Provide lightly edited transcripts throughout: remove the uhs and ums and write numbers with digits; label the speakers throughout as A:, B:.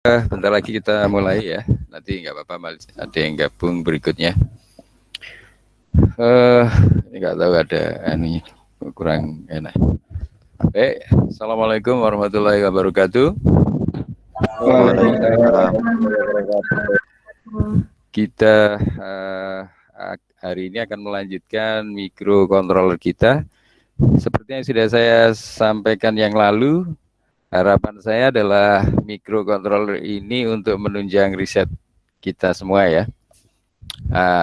A: Bentar lagi kita mulai ya. Nanti nggak apa-apa, ada yang gabung berikutnya. Ini nggak tahu ada ini kurang enak. Assalamualaikum warahmatullahi wabarakatuh. Kita hari ini akan melanjutkan microcontroller kita. Seperti yang sudah saya sampaikan yang lalu, harapan saya adalah microcontroller ini untuk menunjang riset kita semua ya.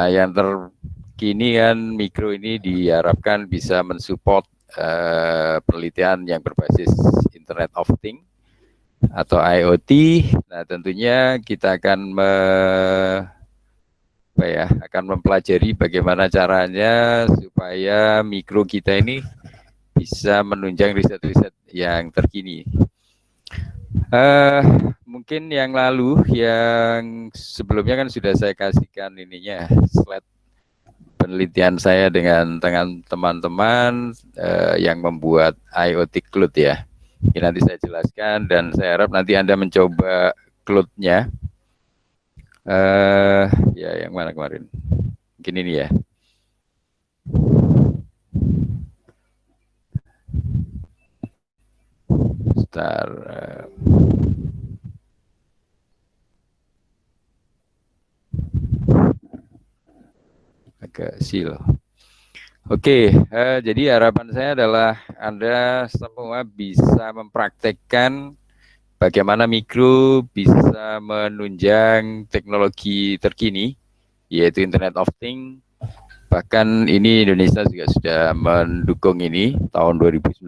A: Yang terkini kan mikro ini diharapkan bisa mensupport penelitian yang berbasis Internet of Things atau IoT. Nah, tentunya kita akan akan mempelajari bagaimana caranya supaya mikro kita ini bisa menunjang riset-riset yang terkini. Mungkin yang lalu, yang sebelumnya kan sudah saya kasihkan ininya, slide penelitian saya dengan teman-teman yang membuat IoT Cloud ya. Ini nanti saya jelaskan dan saya harap nanti Anda mencoba Cloud-nya. Ya, yang mana kemarin? Mungkin ini ya. Bentar. Agak sil. Oke, jadi harapan saya adalah Anda semua bisa mempraktekkan bagaimana mikro bisa menunjang teknologi terkini, yaitu Internet of Things. Bahkan ini Indonesia juga sudah mendukung ini, tahun 2019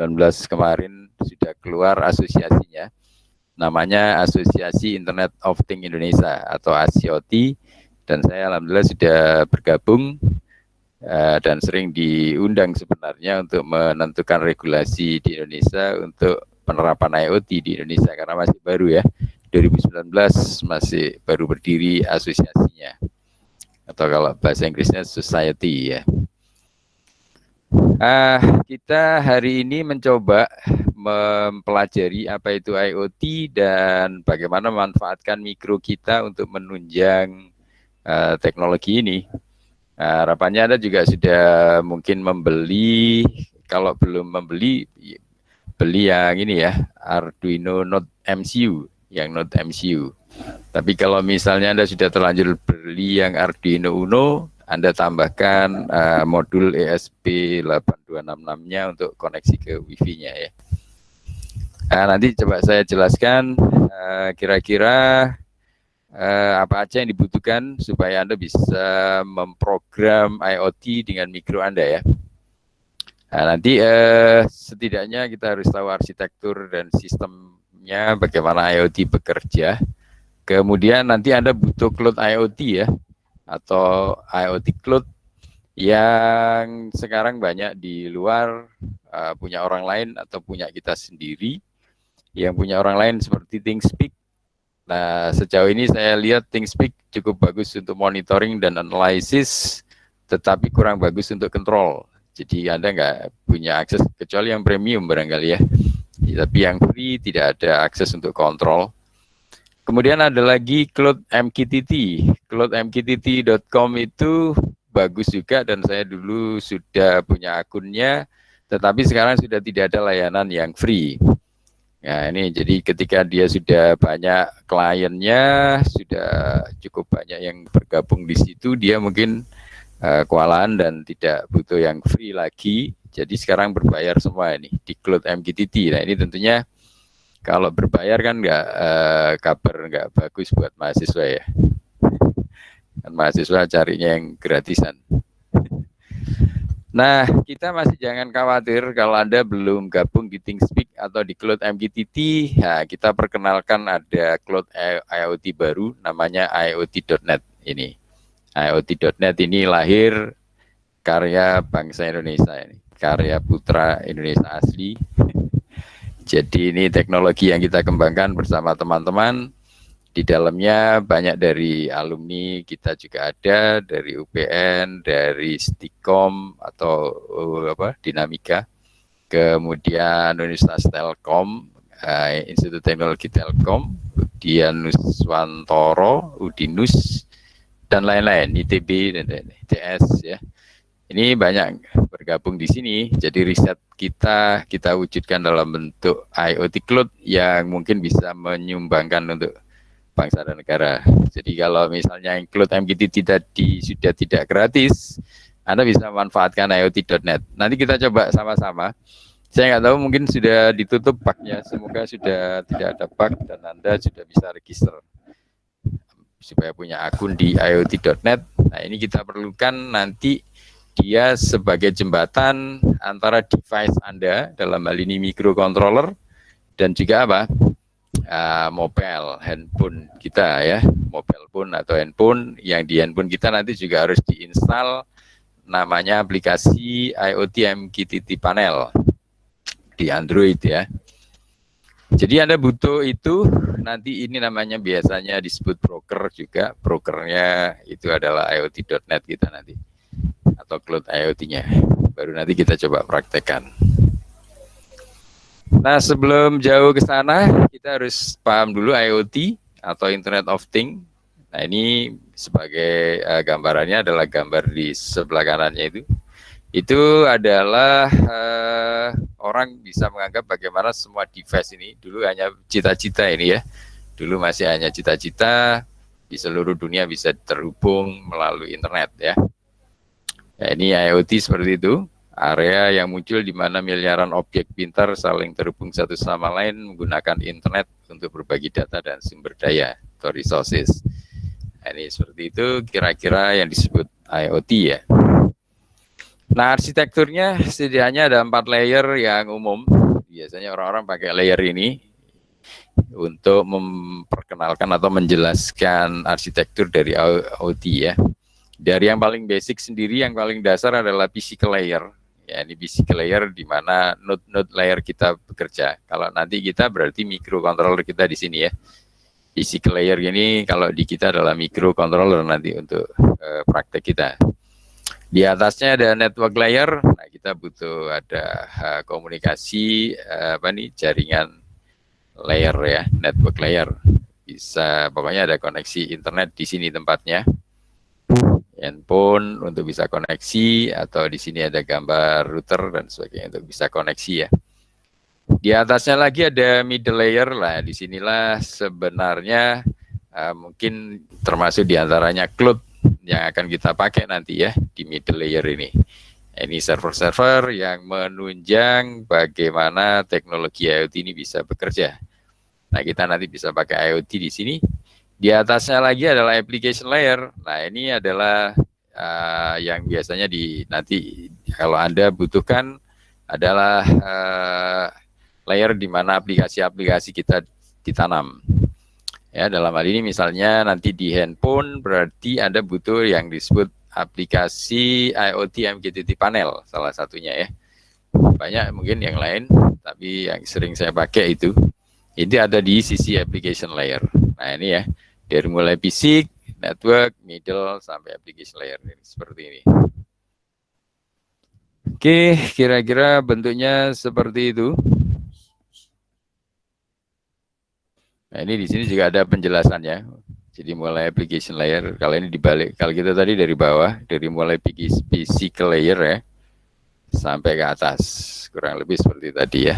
A: kemarin sudah keluar asosiasinya, namanya Asosiasi Internet of Things Indonesia atau ASIOT, dan saya alhamdulillah sudah bergabung dan sering diundang sebenarnya untuk menentukan regulasi di Indonesia untuk penerapan IoT di Indonesia karena masih baru ya, 2019 masih baru berdiri asosiasinya atau kalau bahasa Inggrisnya society ya. Kita hari ini mencoba mempelajari apa itu IoT dan bagaimana memanfaatkan mikro kita untuk menunjang teknologi ini. Harapannya Anda juga sudah mungkin membeli, kalau belum membeli, beli yang ini ya, Arduino Node MCU, yang Node MCU. Tapi kalau misalnya Anda sudah terlanjur beli yang Arduino Uno, Anda tambahkan modul ESP8266-nya untuk koneksi ke Wi-Fi-nya ya. Nanti coba saya jelaskan kira-kira apa aja yang dibutuhkan supaya Anda bisa memprogram IoT dengan mikro Anda ya. Nanti setidaknya kita harus tahu arsitektur dan sistemnya, bagaimana IoT bekerja. Kemudian nanti Anda butuh cloud IoT ya, atau IoT cloud yang sekarang banyak di luar, punya orang lain atau punya kita sendiri. Yang punya orang lain seperti ThingSpeak. Nah, sejauh ini saya lihat ThingSpeak cukup bagus untuk monitoring dan analisis, tetapi kurang bagus untuk kontrol. Jadi Anda nggak punya akses, kecuali yang premium barangkali ya. Tapi yang free tidak ada akses untuk kontrol. Kemudian ada lagi Cloud MQTT. CloudMQTT.com itu bagus juga dan saya dulu sudah punya akunnya, tetapi sekarang sudah tidak ada layanan yang free. Nah ini jadi ketika dia sudah banyak kliennya, sudah cukup banyak yang bergabung di situ, dia mungkin kewalahan dan tidak butuh yang free lagi. Jadi sekarang berbayar semua ini di Cloud MQTT. Nah ini tentunya kalau berbayar kan kabar nggak bagus buat mahasiswa ya. Kan mahasiswa carinya yang gratisan. Nah, kita masih jangan khawatir kalau Anda belum gabung di ThingSpeak atau di Cloud MQTT. Nah, kita perkenalkan ada Cloud IoT baru, namanya IoT.net ini. IoT.net ini lahir karya bangsa Indonesia ini, karya putra Indonesia asli. Jadi ini teknologi yang kita kembangkan bersama teman-teman. Di dalamnya banyak dari alumni kita juga ada, dari UPN, dari Stikom atau Dinamika, kemudian Universitas Telkom, Institut Teknologi Telkom, kemudian Nuswantoro, Udinus, dan lain-lain, ITB dan ITS ya. Ini banyak bergabung di sini. Jadi riset kita wujudkan dalam bentuk IoT Cloud yang mungkin bisa menyumbangkan untuk bangsa dan negara. Jadi kalau misalnya Cloud MKT sudah tidak gratis, Anda bisa memanfaatkan IoT.net. Nanti kita coba sama-sama. Saya nggak tahu, mungkin sudah ditutup bugnya. Semoga sudah tidak ada bug dan Anda sudah bisa register supaya punya akun di IoT.net. Nah, ini kita perlukan nanti dia sebagai jembatan antara device Anda, dalam hal ini microcontroller, dan juga apa? Mobile, handphone kita ya, mobile phone atau handphone, yang di handphone kita nanti juga harus diinstal namanya aplikasi IoT MQTT Panel di Android ya. Jadi Anda butuh itu, nanti ini namanya biasanya disebut broker juga, brokernya itu adalah IoT.net kita nanti, atau cloud IoT-nya. Baru nanti kita coba praktekkan. Nah, sebelum jauh ke sana, kita harus paham dulu IoT atau Internet of Things. Nah, ini sebagai gambarannya adalah gambar di sebelah kanannya itu. Itu adalah orang bisa menganggap bagaimana semua device ini dulu hanya cita-cita ini ya. Dulu masih hanya cita-cita, di seluruh dunia bisa terhubung melalui internet ya. Ya, ini IoT seperti itu, area yang muncul di mana miliaran objek pintar saling terhubung satu sama lain menggunakan internet untuk berbagi data dan sumber daya atau resources. Nah, ini seperti itu kira-kira yang disebut IoT ya. Nah, arsitekturnya setidaknya ada 4 layer yang umum. Biasanya orang-orang pakai layer ini untuk memperkenalkan atau menjelaskan arsitektur dari IoT ya. Dari yang paling basic sendiri, yang paling dasar adalah physical layer. Ya, ini physical layer di mana node-node layer kita bekerja. Kalau nanti kita berarti microcontroller kita di sini ya. Physical layer ini kalau di kita adalah microcontroller nanti untuk praktek kita. Di atasnya ada network layer. Nah, kita butuh ada komunikasi jaringan layer ya, network layer. Bisa pokoknya ada koneksi internet di sini tempatnya. Handphone untuk bisa koneksi, atau di sini ada gambar router dan sebagainya untuk bisa koneksi ya. Di atasnya lagi ada middle layer lah. Disinilah sebenarnya mungkin termasuk diantaranya cloud yang akan kita pakai nanti ya di middle layer ini. Ini server-server yang menunjang bagaimana teknologi IoT ini bisa bekerja. Nah, kita nanti bisa pakai IoT di sini. Di atasnya lagi adalah application layer. Nah, ini adalah yang biasanya nanti kalau Anda butuhkan adalah layer di mana aplikasi-aplikasi kita ditanam. Ya, dalam hal ini misalnya nanti di handphone berarti Anda butuh yang disebut aplikasi IoT MQTT Panel, salah satunya ya. Banyak mungkin yang lain, tapi yang sering saya pakai itu ada di sisi application layer. Nah, ini ya, dari mulai fisik, network, middle, sampai application layer ini, seperti ini. Oke, kira-kira bentuknya seperti itu. Nah, ini di sini juga ada penjelasannya. Jadi mulai application layer, kalau ini dibalik, kalau kita tadi dari bawah, dari mulai physical layer ya, sampai ke atas, kurang lebih seperti tadi ya.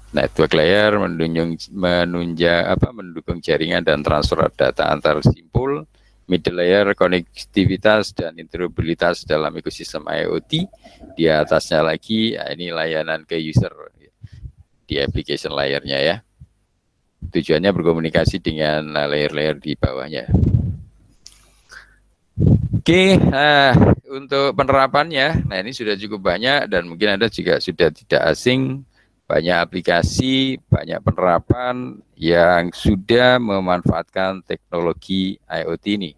A: Network layer mendukung jaringan dan transfer data antar simpul. Middle layer konektivitas dan interoperabilitas dalam ekosistem IoT. Di atasnya lagi, ini layanan ke user di application layernya ya. Tujuannya berkomunikasi dengan layer-layer di bawahnya. Oke, untuk penerapannya, nah ini sudah cukup banyak dan mungkin Anda juga sudah tidak asing, banyak aplikasi, banyak penerapan yang sudah memanfaatkan teknologi IoT ini.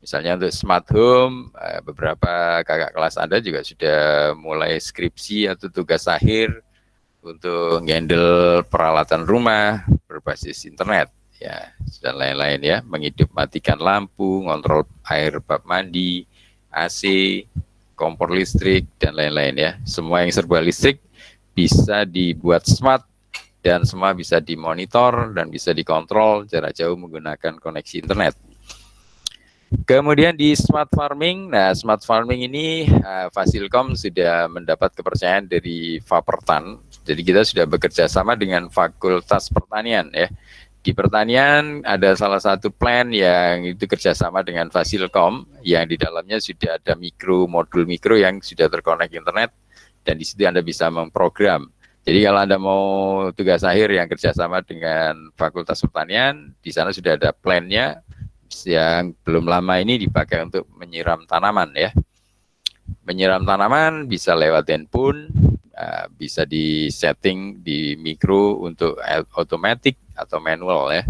A: Misalnya untuk smart home, beberapa kakak kelas Anda juga sudah mulai skripsi atau tugas akhir untuk handle peralatan rumah berbasis internet ya, dan lain-lain ya, menghidup matikan lampu, ngontrol air bak mandi, AC, kompor listrik dan lain-lain ya. Semua yang serba listrik bisa dibuat smart dan semua bisa dimonitor dan bisa dikontrol jarak jauh menggunakan koneksi internet. Kemudian di smart farming, nah smart farming ini Fasilkom sudah mendapat kepercayaan dari Fapertan. Jadi kita sudah bekerja sama dengan Fakultas Pertanian ya. Di pertanian ada salah satu plan yang itu kerjasama dengan Fasilkom yang di dalamnya sudah ada modul mikro yang sudah terkonek internet dan di situ Anda bisa memprogram. Jadi kalau Anda mau tugas akhir yang kerjasama dengan Fakultas Pertanian, di sana sudah ada plan-nya yang belum lama ini dipakai untuk menyiram tanaman ya. Menyiram tanaman bisa lewat handphone, bisa di setting di mikro untuk otomatis atau manual ya.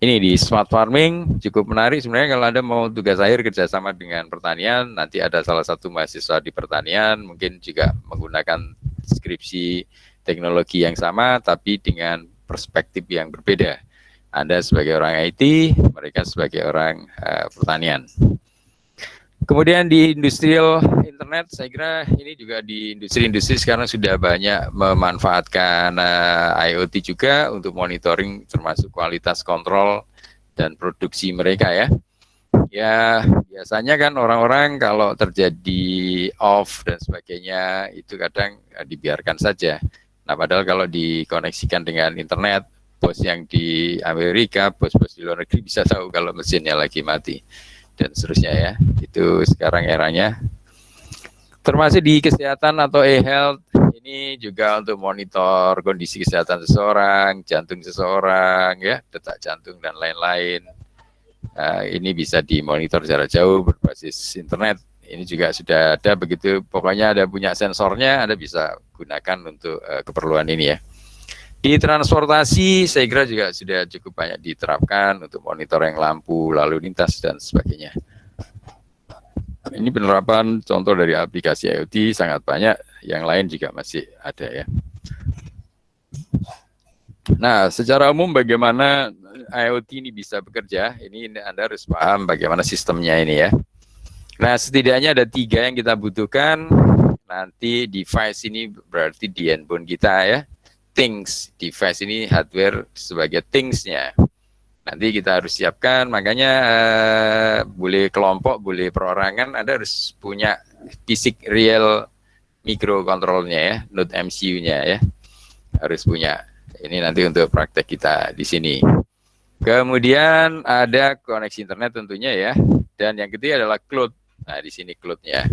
A: Ini di smart farming cukup menarik sebenarnya kalau Anda mau tugas akhir kerjasama dengan pertanian, nanti ada salah satu mahasiswa di pertanian mungkin juga menggunakan skripsi teknologi yang sama tapi dengan perspektif yang berbeda. Anda sebagai orang IT, mereka sebagai orang pertanian. Kemudian di industrial internet, saya kira ini juga di industri-industri sekarang sudah banyak memanfaatkan IoT juga untuk monitoring termasuk kualitas kontrol dan produksi mereka ya. Ya biasanya kan orang-orang kalau terjadi off dan sebagainya itu kadang dibiarkan saja. Nah padahal kalau dikoneksikan dengan internet, bos yang di Amerika, bos-bos di luar negeri bisa tahu kalau mesinnya lagi mati dan seterusnya ya. Itu sekarang eranya. Termasuk di kesehatan atau e-health ini juga untuk monitor kondisi kesehatan seseorang, jantung seseorang ya, detak jantung dan lain-lain. Ini bisa dimonitor jarak jauh berbasis internet. Ini juga sudah ada begitu. Pokoknya ada punya sensornya, Anda bisa gunakan untuk keperluan ini ya. Di transportasi saya kira juga sudah cukup banyak diterapkan untuk monitoring lampu, lalu lintas dan sebagainya. Ini penerapan contoh dari aplikasi IoT sangat banyak, yang lain juga masih ada ya. Nah, secara umum bagaimana IoT ini bisa bekerja, ini Anda harus paham bagaimana sistemnya ini ya. Nah, setidaknya ada 3 yang kita butuhkan, nanti device ini berarti di handphone kita ya. Things, device ini hardware sebagai things-nya. Nanti kita harus siapkan, makanya boleh kelompok, boleh perorangan, Anda harus punya fisik real microcontrolnya ya, node MCU-nya ya, harus punya. Ini nanti untuk praktek kita di sini. Kemudian ada koneksi internet tentunya ya, dan yang ketiga adalah cloud. Nah di sini cloud-nya.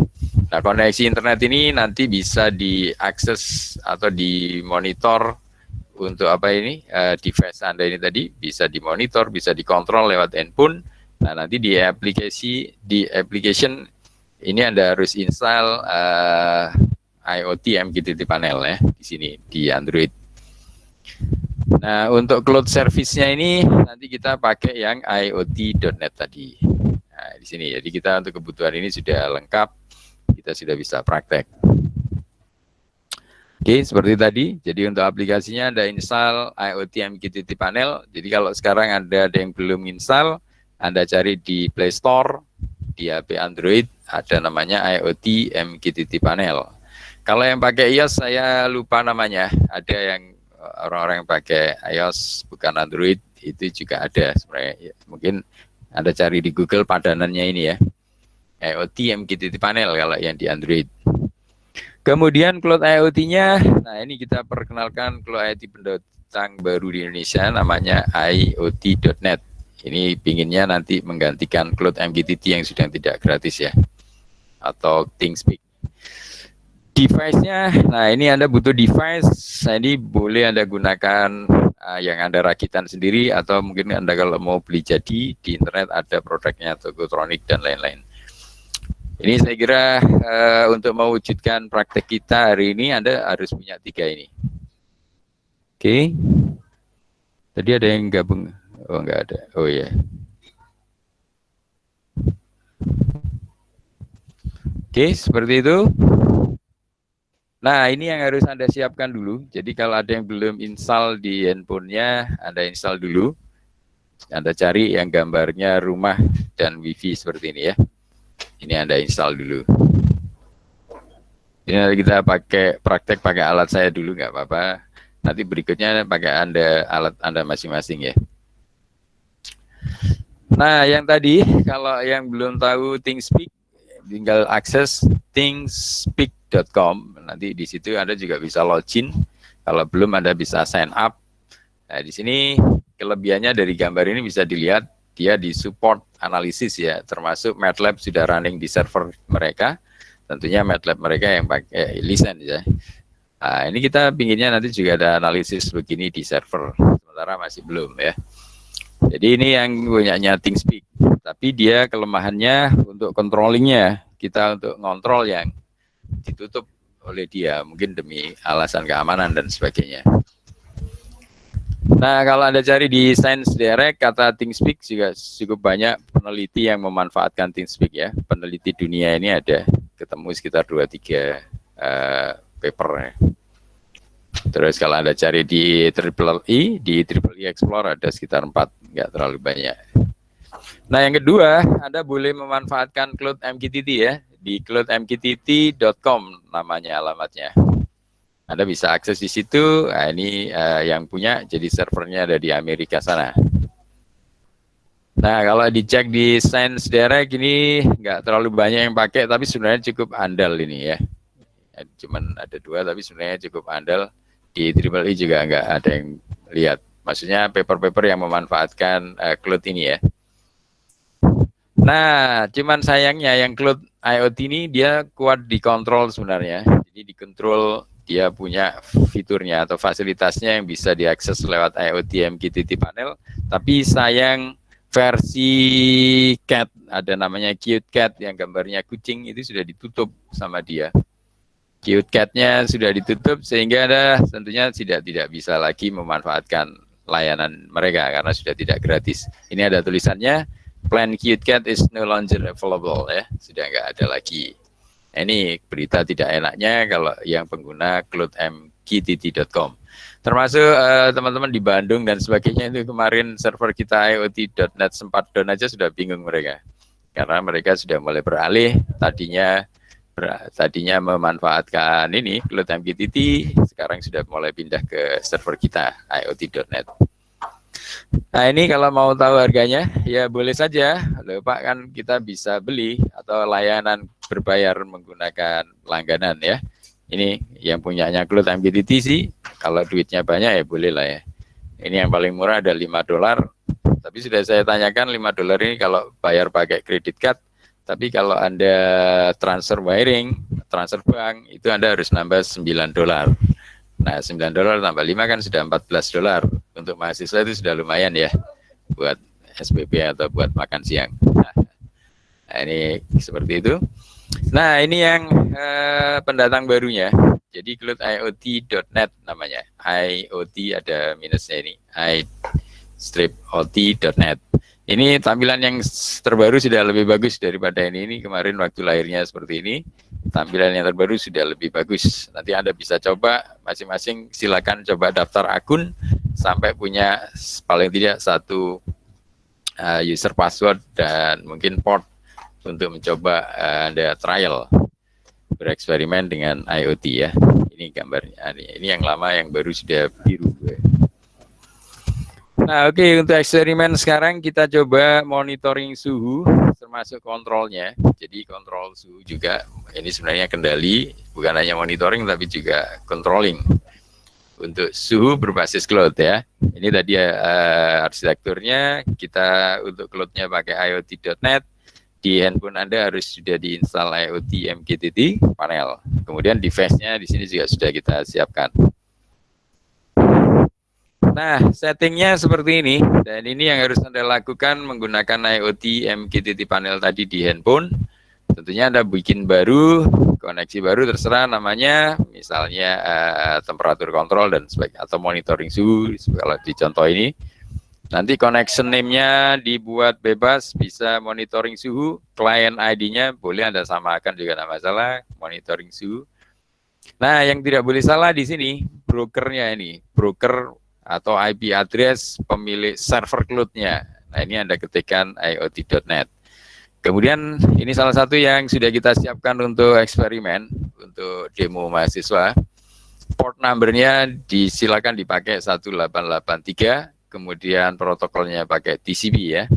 A: Nah, koneksi internet ini nanti bisa diakses atau dimonitor untuk apa ini, device Anda ini tadi bisa dimonitor, bisa dikontrol lewat handphone. Nah, nanti di application ini Anda harus install IoT MQTT panel ya di sini di Android. Nah, untuk cloud service-nya ini nanti kita pakai yang IoT.net tadi. Nah, di sini jadi kita untuk kebutuhan ini sudah lengkap. Kita sudah bisa praktek. Oke, seperti tadi. Jadi untuk aplikasinya Anda install IoT MQTT panel. Jadi kalau sekarang ada yang belum install, Anda cari di Play Store, di HP Android, ada namanya IoT MQTT panel. Kalau yang pakai iOS saya lupa namanya. Ada yang orang-orang yang pakai iOS bukan Android, itu juga ada sebenarnya. Mungkin Anda cari di Google padanannya ini ya. IoT MQTT panel kalau yang di Android. Kemudian cloud IoT-nya, nah ini kita perkenalkan cloud IoT pendatang baru di Indonesia namanya IoT.net. Ini pinginnya nanti menggantikan cloud MQTT yang sudah tidak gratis ya, atau ThingSpeak. Device-nya, nah ini Anda butuh device, nah ini boleh Anda gunakan yang Anda rakitan sendiri atau mungkin Anda kalau mau beli jadi di internet ada produknya Tokotronic dan lain-lain. Ini saya kira untuk mewujudkan praktek kita hari ini Anda harus punya 3 ini. Oke. Tadi ada yang gabung? Oh enggak ada. Oh ya. Oke, seperti itu. Nah, ini yang harus Anda siapkan dulu. Jadi kalau ada yang belum install di handphonenya, Anda install dulu. Anda cari yang gambarnya rumah dan wifi seperti ini ya. Ini Anda install dulu. Ini nanti kita praktek pakai alat saya dulu, nggak apa-apa. Nanti berikutnya pakai alat Anda masing-masing ya. Nah, yang tadi kalau yang belum tahu ThinkSpeak, tinggal akses thinkspeak.com. Nanti di situ Anda juga bisa login. Kalau belum Anda bisa sign up. Nah, di sini kelebihannya dari gambar ini bisa dilihat dia di support analisis ya, termasuk MATLAB sudah running di server mereka. Tentunya MATLAB mereka yang pakai lisensi ya. Nah, ini kita pinginnya nanti juga ada analisis begini di server. Sementara masih belum ya. Jadi ini yang punyanya ThinkSpeak. Tapi dia kelemahannya untuk controllingnya, kita untuk ngontrol yang ditutup oleh dia, mungkin demi alasan keamanan dan sebagainya. Nah, kalau Anda cari di Science Direct, kata ThinkSpeak juga cukup banyak peneliti yang memanfaatkan ThinkSpeak ya. Peneliti dunia ini ada, ketemu sekitar 2-3 paper ya. Terus kalau Anda cari di Triple E Explorer ada sekitar 4, nggak terlalu banyak. Nah, yang kedua, Anda boleh memanfaatkan Cloud MQTT ya, di cloudmqtt.com namanya alamatnya. Anda bisa akses di situ. Nah, ini yang punya, jadi servernya ada di Amerika sana. Nah, kalau dicek di Science Direct ini nggak terlalu banyak yang pakai, tapi sebenarnya cukup andal ini ya. Cuman ada 2, tapi sebenarnya cukup andal. Di Triple E juga nggak ada yang lihat. Maksudnya paper-paper yang memanfaatkan cloud ini ya. Nah, cuman sayangnya yang cloud IoT ini dia kuat dikontrol sebenarnya. Jadi dikontrol, dia punya fiturnya atau fasilitasnya yang bisa diakses lewat IoT MQTT panel. Tapi sayang versi cat, ada namanya Cute Cat yang gambarnya kucing, itu sudah ditutup sama dia. Cute Cat-nya sudah ditutup sehingga Anda tentunya tidak bisa lagi memanfaatkan layanan mereka karena sudah tidak gratis. Ini ada tulisannya, plan Cute Cat is no longer available ya, sudah nggak ada lagi. Ini berita tidak enaknya kalau yang pengguna cloudmqtt.com. Termasuk teman-teman di Bandung dan sebagainya, itu kemarin server kita IoT.net sempat down aja, sudah bingung mereka. Karena mereka sudah mulai beralih, tadinya memanfaatkan ini Cloud MQTT, sekarang sudah mulai pindah ke server kita IoT.net. Nah, ini kalau mau tahu harganya ya boleh saja. Loh, Pak, kan kita bisa beli atau layanan berbayar menggunakan langganan ya. Ini yang punyanya Cloud MQTT sih, kalau duitnya banyak ya boleh lah ya. Ini yang paling murah ada $5. Tapi sudah saya tanyakan $5 ini kalau bayar pakai kredit card. Tapi kalau Anda transfer wiring, transfer bank, itu Anda harus nambah $9. Nah, $9 tambah 5 kan sudah $14. Untuk mahasiswa itu sudah lumayan ya, buat SPP atau buat makan siang. Nah, ini seperti itu. Nah, ini yang pendatang barunya. Jadi cloud.iot.net namanya. IoT ada minusnya ini. i-ot.net. Ini tampilan yang terbaru sudah lebih bagus daripada ini. Kemarin waktu lahirnya seperti ini. Tampilan yang terbaru sudah lebih bagus. Nanti Anda bisa coba masing-masing, silakan coba daftar akun sampai punya paling tidak 1 user password dan mungkin port untuk mencoba Anda trial, bereksperimen dengan IoT ya. Ini gambarnya. Ini yang lama, yang baru sudah biru. Nah, oke, untuk eksperimen sekarang kita coba monitoring suhu termasuk kontrolnya. Jadi kontrol suhu juga, ini sebenarnya kendali, bukan hanya monitoring tapi juga controlling. Untuk suhu berbasis cloud ya. Ini tadi arsitekturnya, kita untuk cloudnya pakai IoT.net. Di handphone Anda harus sudah diinstal IoT MQTT panel. Kemudian device-nya di sini juga sudah kita siapkan. Nah, settingnya seperti ini, dan ini yang harus Anda lakukan menggunakan IoT MQTT panel tadi di handphone. Tentunya Anda bikin baru, koneksi baru, terserah namanya, misalnya temperatur kontrol dan sebagainya, atau monitoring suhu, kalau di contoh ini. Nanti connection name-nya dibuat bebas, bisa monitoring suhu, client ID-nya boleh Anda samakan juga, tidak masalah, monitoring suhu. Nah, yang tidak boleh salah di sini, brokernya ini, broker atau IP address pemilik server cloud-nya. Nah, ini Anda ketikkan iot.net. Kemudian ini salah satu yang sudah kita siapkan untuk eksperimen, untuk demo mahasiswa. Port numbernya disilakan dipakai 1883, kemudian protokolnya pakai TCP ya.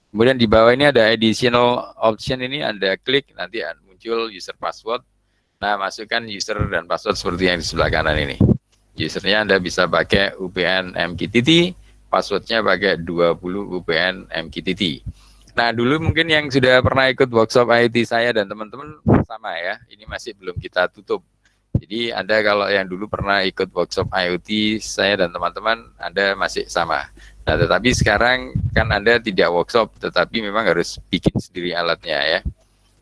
A: Kemudian di bawah ini ada additional option, ini Anda klik, nanti muncul user password. Nah, masukkan user dan password seperti yang di sebelah kanan ini. Usernya Anda bisa pakai UPN MQTT, passwordnya pakai 20 UPN MQTT. Nah, dulu mungkin yang sudah pernah ikut workshop IoT saya dan teman-teman sama ya, ini masih belum kita tutup. Jadi Anda kalau yang dulu pernah ikut workshop IoT saya dan teman-teman, Anda masih sama. Nah, tetapi sekarang kan Anda tidak workshop, tetapi memang harus bikin sendiri alatnya ya.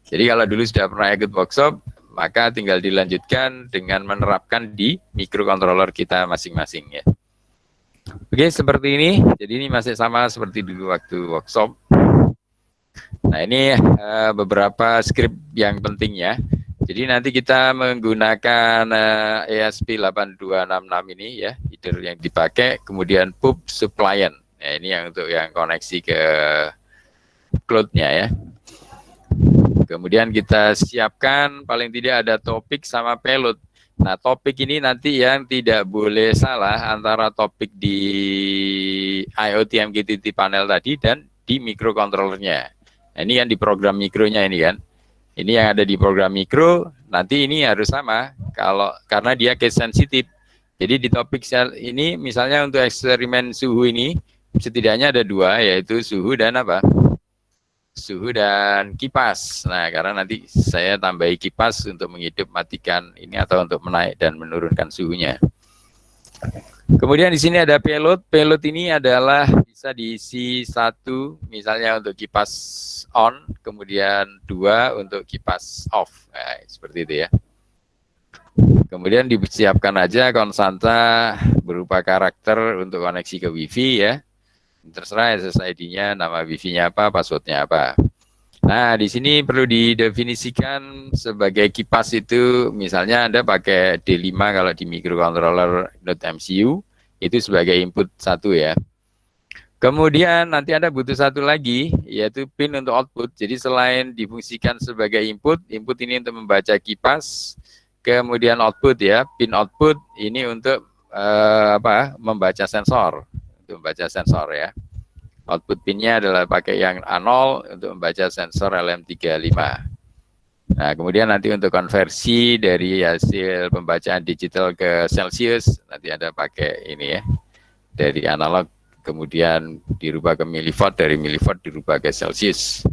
A: Jadi kalau dulu sudah pernah ikut workshop, maka tinggal dilanjutkan dengan menerapkan di microcontroller kita masing-masing ya. Oke, seperti ini. Jadi ini masih sama seperti dulu waktu workshop. Nah, ini beberapa script yang penting ya. Jadi nanti kita menggunakan ESP8266 ini ya, header yang dipakai, kemudian pub suppliant. Nah, ini yang untuk yang koneksi ke cloud-nya ya. Kemudian kita siapkan paling tidak ada topik sama payload. Nah, topik ini nanti yang tidak boleh salah antara topik di IoT MQTT panel tadi dan di microcontrollernya. Nah, ini yang di program mikronya ini kan. Ini yang ada di program mikro, nanti ini harus sama karena dia case sensitif. Jadi di topik ini misalnya untuk eksperimen suhu ini setidaknya ada dua, yaitu suhu dan apa? Suhu dan kipas. Nah, karena nanti saya tambahi kipas untuk menghidup matikan ini atau untuk menaik dan menurunkan suhunya. Kemudian di sini ada payload. Payload ini adalah bisa diisi satu, misalnya untuk kipas on, kemudian dua untuk kipas off. Nah, seperti itu ya. Kemudian disiapkan aja konstanta berupa karakter untuk koneksi ke WiFi ya. Terserah SSID-nya, nama WiFi-nya apa, password-nya apa. Nah, di sini perlu didefinisikan sebagai kipas itu, misalnya Anda pakai D5 kalau di microcontroller Node MCU, itu sebagai input satu ya. Kemudian nanti Anda butuh satu lagi, yaitu pin untuk output. Jadi selain difungsikan sebagai input, input ini untuk membaca kipas, kemudian output ya, pin output ini untuk membaca sensor, untuk membaca sensor ya. Output pinnya adalah pakai yang A0 untuk membaca sensor LM35. Nah, kemudian nanti untuk konversi dari hasil pembacaan digital ke Celsius, nanti Anda pakai ini ya, dari analog kemudian dirubah ke milivolt, dari milivolt dirubah ke Celsius.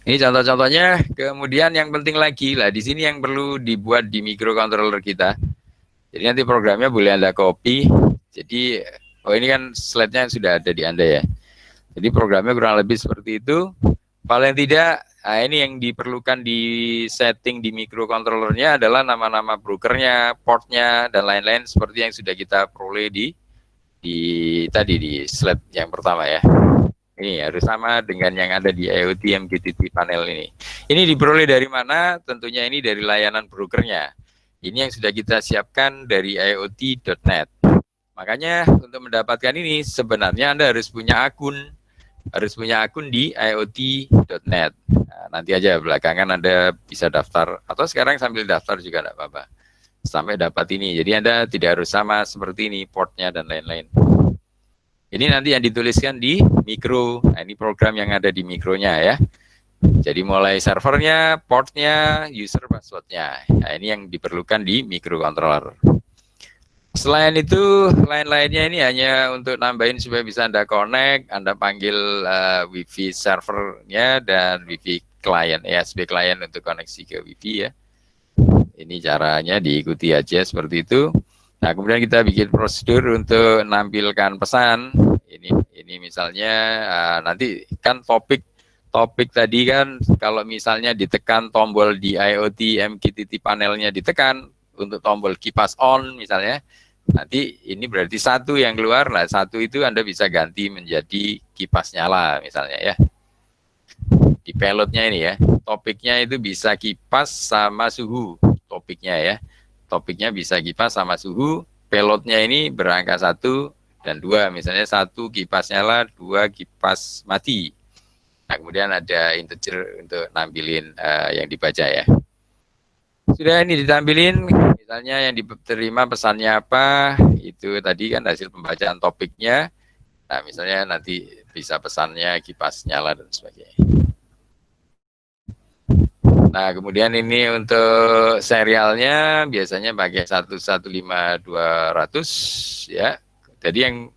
A: Ini contoh-contohnya. Kemudian yang penting lagi lah, di sini yang perlu dibuat di microcontroller kita. Jadi nanti programnya boleh Anda copy. Jadi ini kan slide-nya sudah ada di Anda ya. Jadi programnya kurang lebih seperti itu. Paling tidak, ini yang diperlukan di setting di microcontrollernya adalah nama-nama brokernya, portnya, dan lain-lain seperti yang sudah kita peroleh di slide yang pertama ya. Ini harus sama dengan yang ada di IoT MQTT panel ini. Ini diperoleh dari mana? Tentunya ini dari layanan brokernya. Ini yang sudah kita siapkan dari iot.net. Makanya untuk mendapatkan ini sebenarnya Anda harus punya akun di iot.net. Nah, nanti aja belakangan Anda bisa daftar atau sekarang sambil daftar juga tidak apa-apa. Sampai dapat ini. Jadi Anda tidak harus sama seperti ini portnya dan lain-lain. Ini nanti yang dituliskan di mikro. Nah, ini program yang ada di mikronya ya. Jadi mulai servernya, portnya, user passwordnya. Nah, ini yang diperlukan di microcontroller. Selain itu, lain-lainnya ini hanya untuk nambahin supaya bisa Anda connect, Anda panggil WiFi servernya dan WiFi client, ESP client untuk koneksi ke WiFi ya. Ini caranya diikuti aja seperti itu. Nah, kemudian kita bikin prosedur untuk menampilkan pesan. Ini misalnya nanti kan topik tadi kan kalau misalnya ditekan tombol di IoT MQTT panelnya ditekan untuk tombol kipas on misalnya, nanti ini berarti satu yang keluar. Nah, satu itu Anda bisa ganti menjadi kipas nyala misalnya ya. Di payloadnya ini ya, topiknya itu bisa kipas sama suhu topiknya ya. Topiknya bisa kipas sama suhu, payloadnya ini berangka 1 dan 2, misalnya 1 kipas nyala, 2 kipas mati. Nah, kemudian ada integer untuk nampilin yang dibaca ya. Sudah ini ditampilin, Misalnya yang diterima pesannya apa, itu tadi kan hasil pembacaan topiknya. Nah, misalnya nanti bisa pesannya kipas nyala dan sebagainya. Nah, kemudian ini untuk serialnya biasanya pakai 115200 ya. Jadi yang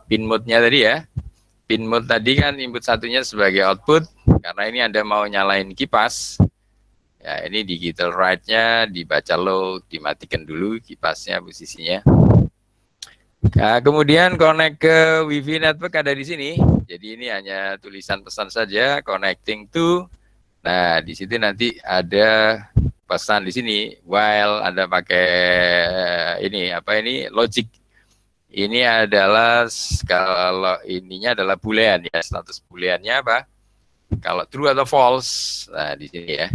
A: pin mode-nya tadi ya. Pin mode tadi kan input satunya sebagai output, karena ini Anda mau nyalain kipas. Ya, ini digital write-nya dibaca low, dimatikan dulu kipasnya posisinya. Nah, kemudian connect ke WiFi network ada di sini. Jadi ini hanya tulisan pesan saja, connecting to. Nah, di situ nanti ada pesan di sini. While Anda pakai ini apa ini logic. Ini adalah kalau ininya adalah boolean ya, status booleannya apa? Kalau true atau false. Nah, di sini ya.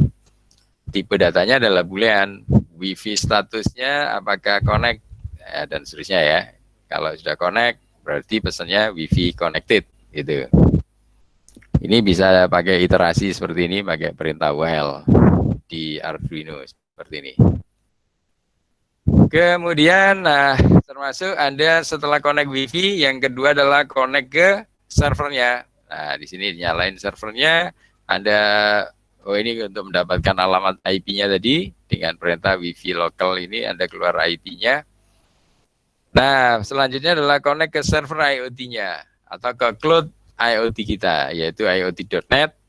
A: Tipe datanya adalah boolean. WiFi statusnya apakah connect dan seterusnya ya. Kalau sudah connect berarti pesannya WiFi connected gitu. Ini bisa pakai iterasi seperti ini, pakai perintah while di Arduino seperti ini. Kemudian, nah, termasuk Anda setelah connect WiFi, yang kedua adalah connect ke servernya. Nah, di sini nyalain servernya, Anda, oh ini untuk mendapatkan alamat IP-nya tadi, dengan perintah WiFi local ini Anda keluar IP-nya. Nah, selanjutnya adalah connect ke server IoT-nya, atau ke cloud IoT kita, yaitu iot.net.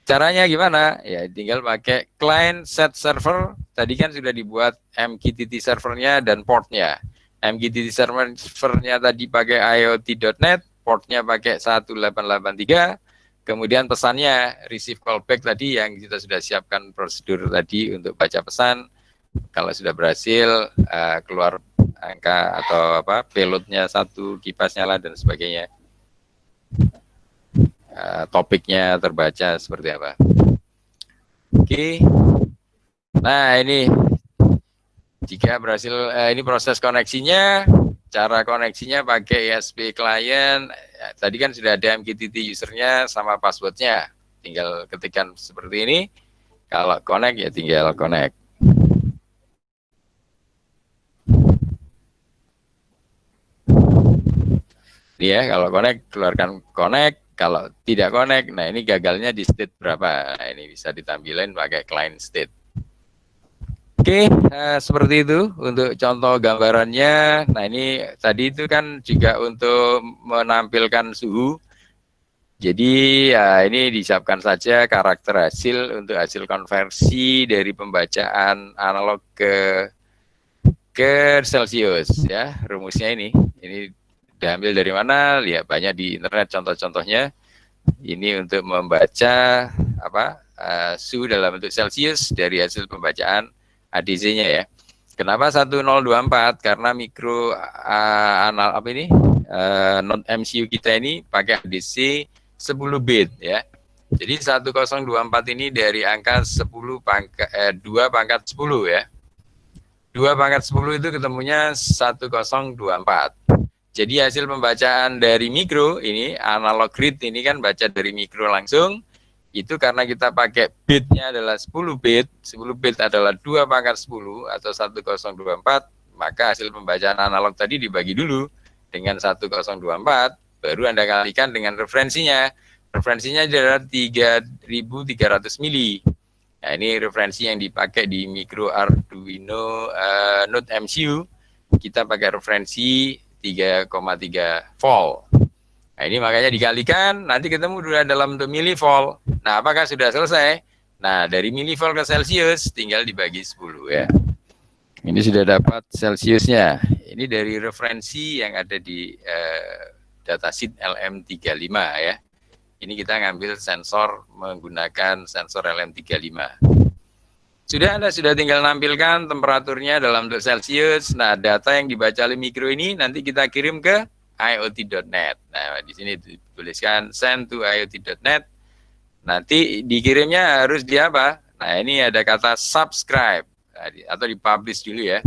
A: Caranya gimana? Ya tinggal pakai client set server. Tadi kan sudah dibuat MQTT servernya dan portnya. MQTT servernya tadi pakai iot.net, portnya pakai 1883. Kemudian pesannya receive callback tadi yang kita sudah siapkan prosedur tadi untuk baca pesan. Kalau sudah berhasil keluar angka atau apa payloadnya satu, kipas nyala dan sebagainya. Topiknya terbaca seperti apa. Oke. Nah, ini jika berhasil ini proses koneksinya, cara koneksinya pakai ESP client. Tadi kan sudah ada MQTT usernya sama passwordnya. Tinggal ketikkan seperti ini. Kalau connect ya tinggal connect. Ini ya, kalau connect keluarkan connect. Kalau tidak connect, nah ini gagalnya di state berapa? Nah, ini bisa ditampilkan pakai client state. Oke, seperti itu untuk contoh gambarannya. Nah ini tadi itu kan juga untuk menampilkan suhu. Jadi ya ini disiapkan saja karakter hasil untuk hasil konversi dari pembacaan analog ke Celsius ya. Rumusnya ini diambil dari mana? Lihat banyak di internet contoh-contohnya. Ini untuk membaca apa suhu dalam bentuk Celsius dari hasil pembacaan ADC-nya ya. Kenapa 1024? Karena mikro anal apa ini non MCU kita ini pakai ADC 10 bit ya. Jadi 1024 ini dari angka 10 pangkat 2 pangkat 10 ya. 2 pangkat 10 itu ketemunya 1024. Jadi hasil pembacaan dari mikro ini, analog read ini kan baca dari mikro langsung, itu karena kita pakai bitnya adalah 10 bit, 10 bit adalah 2 pangkat 10 atau 1024, maka hasil pembacaan analog tadi dibagi dulu dengan 1024, baru Anda kalikan dengan referensinya. Referensinya adalah 3300 mili. Nah ini referensi yang dipakai di mikro Arduino Node MCU, kita pakai referensi 3,3 volt. Nah ini makanya dikalikan, nanti ketemu dulu dalam bentuk milivolt. Nah apakah sudah selesai? Nah dari milivolt ke Celsius tinggal dibagi 10 ya. Ini sudah dapat Celsiusnya. Ini dari referensi yang ada di datasheet LM35 ya. Ini kita ngambil sensor menggunakan sensor LM35. Anda sudah tinggal nampilkan temperaturnya dalam bentuk Celsius. Nah, data yang dibaca oleh mikro ini nanti kita kirim ke iot.net. Nah, di sini dituliskan send to iot.net. Nanti dikirimnya harus di apa? Nah, ini ada kata subscribe atau dipublish dulu ya.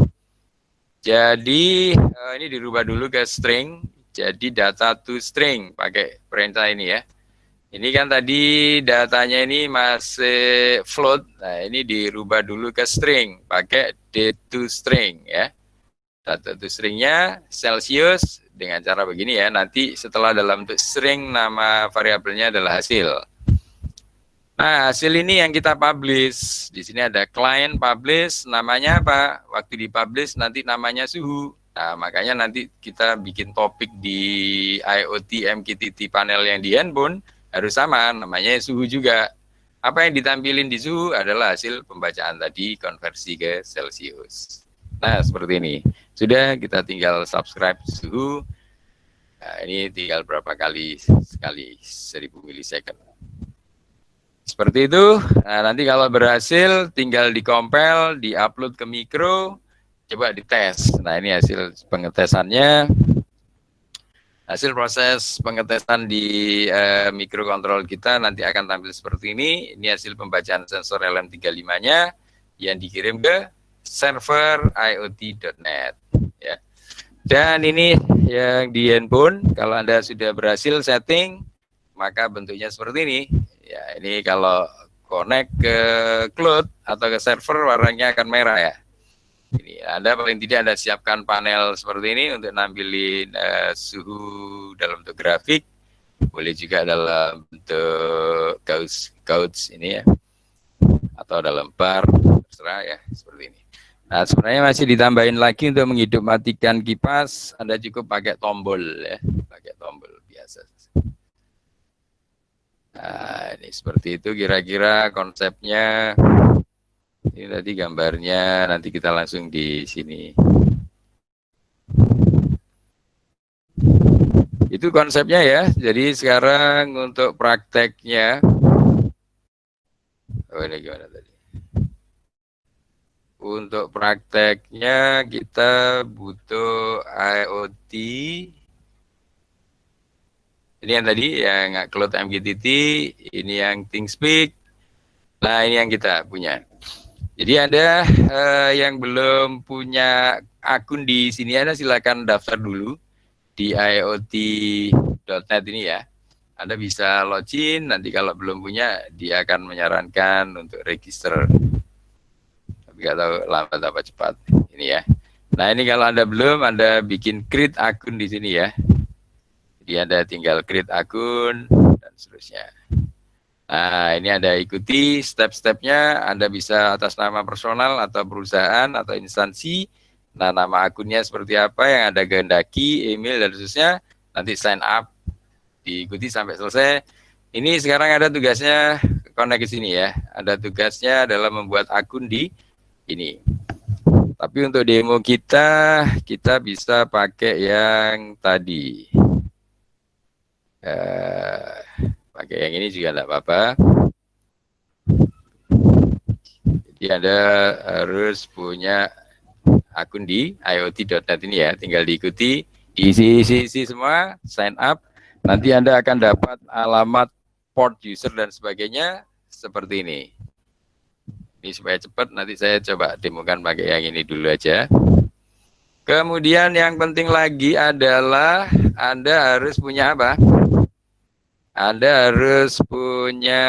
A: Jadi ini dirubah dulu ke string. Jadi data to string pakai perintah ini ya. Ini kan tadi datanya ini masih float. Nah, ini dirubah dulu ke string, pakai D2String ya. Data to stringnya Celsius dengan cara begini ya. Nanti setelah dalam bentuk string nama variabelnya adalah hasil. Nah, hasil ini yang kita publish. Di sini ada client publish, namanya apa? Waktu dipublish nanti namanya suhu. Nah, makanya nanti kita bikin topik di IoT MQTT panel yang di handphone harus sama, namanya suhu juga. Apa yang ditampilin di suhu adalah hasil pembacaan tadi, konversi ke Celsius. Nah, seperti ini. Sudah, kita tinggal subscribe suhu. Nah, ini tinggal berapa kali sekali 1000 milisecond. Seperti itu. Nah, nanti kalau berhasil tinggal dikompil, diupload ke mikro, coba dites. Nah, ini hasil pengetesannya. Hasil proses pengetesan di mikrokontrol kita nanti akan tampil seperti ini. Ini hasil pembacaan sensor LM35-nya yang dikirim ke server iot.net ya. Dan ini yang di handphone, kalau Anda sudah berhasil setting, maka bentuknya seperti ini. Ya, ini kalau connect ke cloud atau ke server warnanya akan merah ya. Ini Anda paling tidak Anda siapkan panel seperti ini untuk nampilin suhu dalam bentuk grafik, boleh juga dalam bentuk gauge ini ya, atau dalam bar, terserah ya, seperti ini. Nah, sebenarnya masih ditambahin lagi untuk menghidupmatikan kipas, Anda cukup pakai tombol ya, pakai tombol biasa. Nah, ini seperti itu kira-kira konsepnya. Ini tadi gambarnya, nanti kita langsung di sini. Itu konsepnya ya. Jadi sekarang untuk prakteknya, oh ini gimana tadi? Untuk prakteknya kita butuh IoT. Ini yang tadi yang Cloud MQTT, ini yang ThingSpeak. Nah, ini yang kita punya. Jadi Anda yang belum punya akun di sini, Anda silakan daftar dulu di iot.net ini ya. Anda bisa login, nanti kalau belum punya, dia akan menyarankan untuk register. Tapi nggak tahu lambat apa cepat. Ini ya. Nah, ini kalau Anda belum, Anda bikin create akun di sini ya. Jadi Anda tinggal create akun, dan seterusnya. Nah, ini Anda ikuti step-stepnya, Anda bisa atas nama personal atau perusahaan atau instansi. Nah, nama akunnya seperti apa yang Anda kehendaki, email dan seterusnya, nanti sign up, diikuti sampai selesai. Ini sekarang ada tugasnya, connect ke sini ya. Ada tugasnya adalah membuat akun di ini. Tapi untuk demo kita bisa pakai yang tadi. Pakai yang ini juga tidak apa-apa. Jadi Anda harus punya akun di iot.net ini ya. Tinggal diikuti, diisi semua, sign up. Nanti Anda akan dapat alamat port user dan sebagainya seperti ini. Ini supaya cepat, nanti saya coba demokan pakai yang ini dulu aja. Kemudian yang penting lagi adalah Anda harus punya apa? Anda harus punya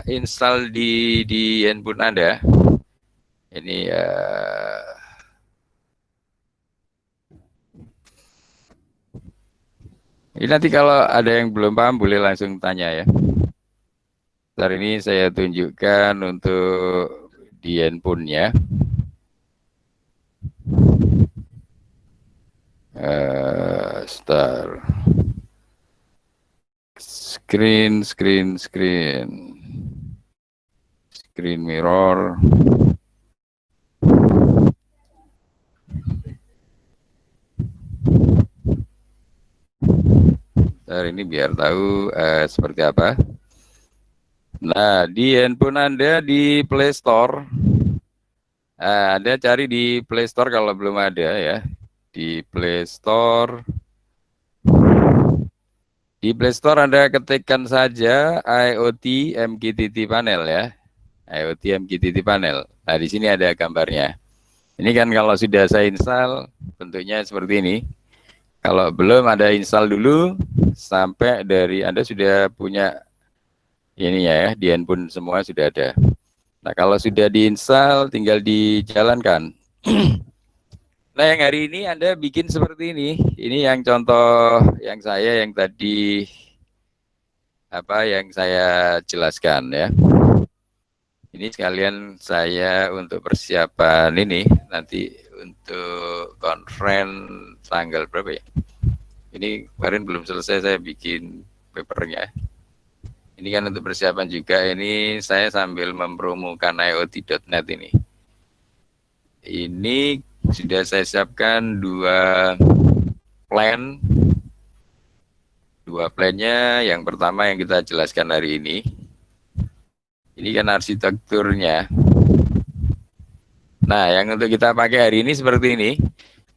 A: install di handphone Anda. Ini ini nanti kalau ada yang belum paham boleh langsung tanya ya. Ntar ini saya tunjukkan untuk di handphonenya. Start. Screen mirror. Ntar ini biar tahu seperti apa. Nah, di handphone Anda di Play Store, Anda cari di Play Store kalau belum ada ya. Di Play Store. Di Play Store Anda ketikkan saja IoT MQTT panel ya. IoT MQTT panel. Nah, di sini ada gambarnya. Ini kan kalau sudah saya install, bentuknya seperti ini. Kalau belum, ada install dulu sampai dari Anda sudah punya ini ya, di handphone semua sudah ada. Nah, kalau sudah diinstal, tinggal dijalankan. Nah, yang hari ini Anda bikin seperti ini. Ini yang contoh yang tadi yang saya jelaskan ya. Ini sekalian saya untuk persiapan ini nanti untuk conference tanggal berapa ya? Ini kemarin belum selesai saya bikin papernya. Ini kan untuk persiapan juga. Ini saya sambil mempromokan IoT.net ini. Ini sudah saya siapkan dua plannya. Yang pertama yang kita jelaskan hari ini. Ini kan arsitekturnya. Nah, yang untuk kita pakai hari ini seperti ini.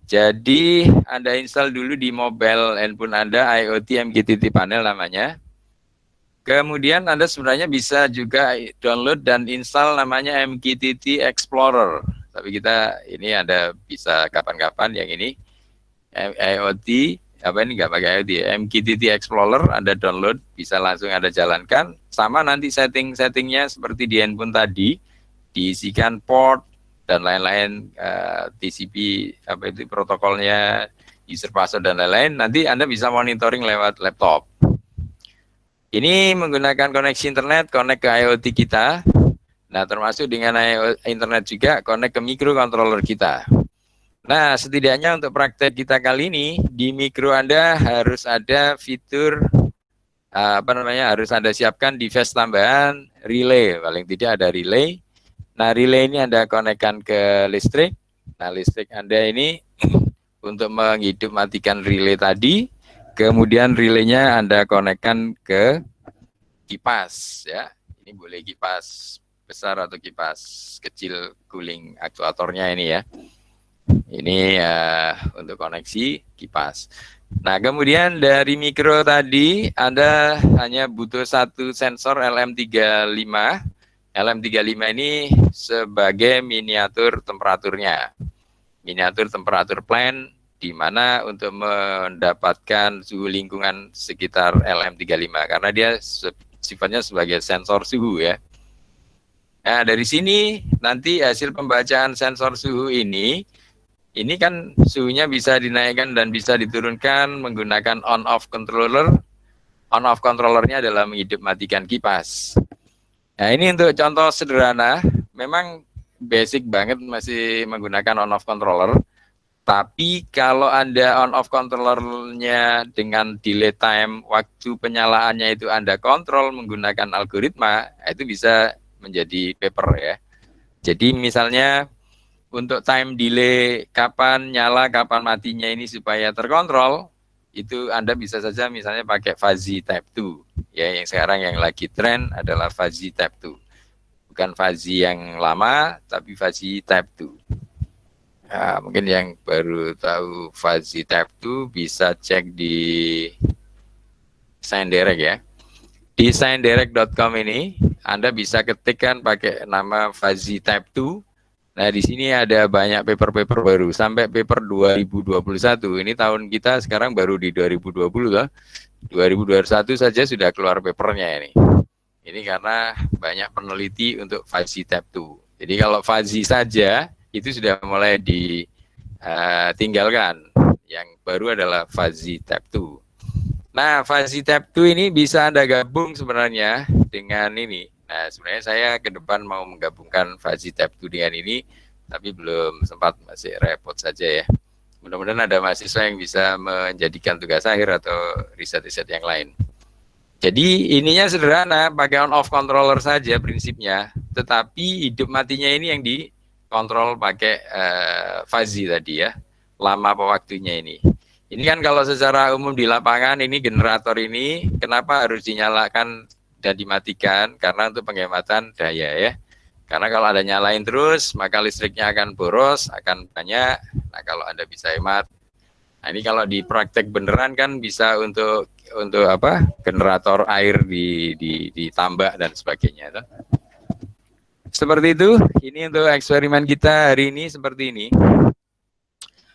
A: Jadi Anda install dulu di mobile handphone Anda IoT MQTT panel namanya. Kemudian Anda sebenarnya bisa juga download dan install namanya MQTT Explorer. Tapi kita ini Anda bisa kapan-kapan yang ini IoT nggak pakai IoT ya. MQTT Explorer Anda download, bisa langsung Anda jalankan. Sama nanti setting-settingnya seperti di handphone tadi, diisikan port dan lain-lain, TCP protokolnya, user password dan lain-lain. Nanti Anda bisa monitoring lewat laptop. Ini menggunakan koneksi internet, connect ke IoT kita. Nah, termasuk dengan internet juga connect ke microcontroller kita. Nah, setidaknya untuk praktek kita kali ini, di mikro Anda harus ada fitur, harus Anda siapkan device tambahan, relay. Paling tidak ada relay. Nah, relay ini Anda konekkan ke listrik. Nah, listrik Anda ini untuk menghidup matikan relay tadi. Kemudian relaynya Anda konekkan ke kipas ya. Ini boleh kipas besar atau kipas kecil cooling aktuatornya ini ya. Ini untuk koneksi kipas. Nah, kemudian dari mikro tadi Anda hanya butuh satu sensor LM35. LM35 ini sebagai miniatur temperaturnya. Miniatur temperatur plan di mana untuk mendapatkan suhu lingkungan sekitar LM35 karena dia sifatnya sebagai sensor suhu ya. Nah, dari sini nanti hasil pembacaan sensor suhu ini kan suhunya bisa dinaikkan dan bisa diturunkan menggunakan on-off controller. On-off controllernya adalah menghidup matikan kipas. Nah, ini untuk contoh sederhana, memang basic banget masih menggunakan on-off controller. Tapi kalau Anda on-off controllernya dengan delay time, waktu penyalaannya itu Anda kontrol menggunakan algoritma, itu bisa menjadi paper ya. Jadi misalnya untuk time delay, kapan nyala, kapan matinya ini supaya terkontrol, itu Anda bisa saja misalnya pakai fuzzy type 2. Ya, yang sekarang yang lagi tren adalah fuzzy type 2. Bukan fuzzy yang lama, tapi fuzzy type 2. Nah, mungkin yang baru tahu fuzzy type 2 bisa cek di SignDirect ya. Di signdirect.com ini Anda bisa ketikkan pakai nama fuzzy type 2. Nah, di sini ada banyak paper-paper baru sampai paper 2021. Ini tahun kita sekarang baru di 2020 lah. 2021 saja sudah keluar papernya ini. Ini karena banyak peneliti untuk fuzzy type 2. Jadi kalau fuzzy saja itu sudah mulai ditinggalkan. Yang baru adalah fuzzy type 2. Nah, fuzzy type 2 ini bisa Anda gabung sebenarnya dengan ini. Nah, sebenarnya saya ke depan mau menggabungkan fuzzy type 2 dengan ini, tapi belum sempat, masih repot saja ya. Mudah-mudahan ada mahasiswa yang bisa menjadikan tugas akhir atau riset-riset yang lain. Jadi ininya sederhana, pakai on-off controller saja prinsipnya, tetapi hidup matinya ini yang dikontrol pakai fuzzy tadi ya, lama apa waktunya ini. Ini kan kalau secara umum di lapangan ini generator ini kenapa harus dinyalakan dan dimatikan? Karena untuk penghematan daya ya. Karena kalau Anda nyalain terus maka listriknya akan boros, akan banyak. Nah, kalau Anda bisa hemat. Nah, ini kalau di praktek beneran kan bisa untuk apa? Generator air ditambah dan sebagainya. Seperti itu. Ini untuk eksperimen kita hari ini seperti ini.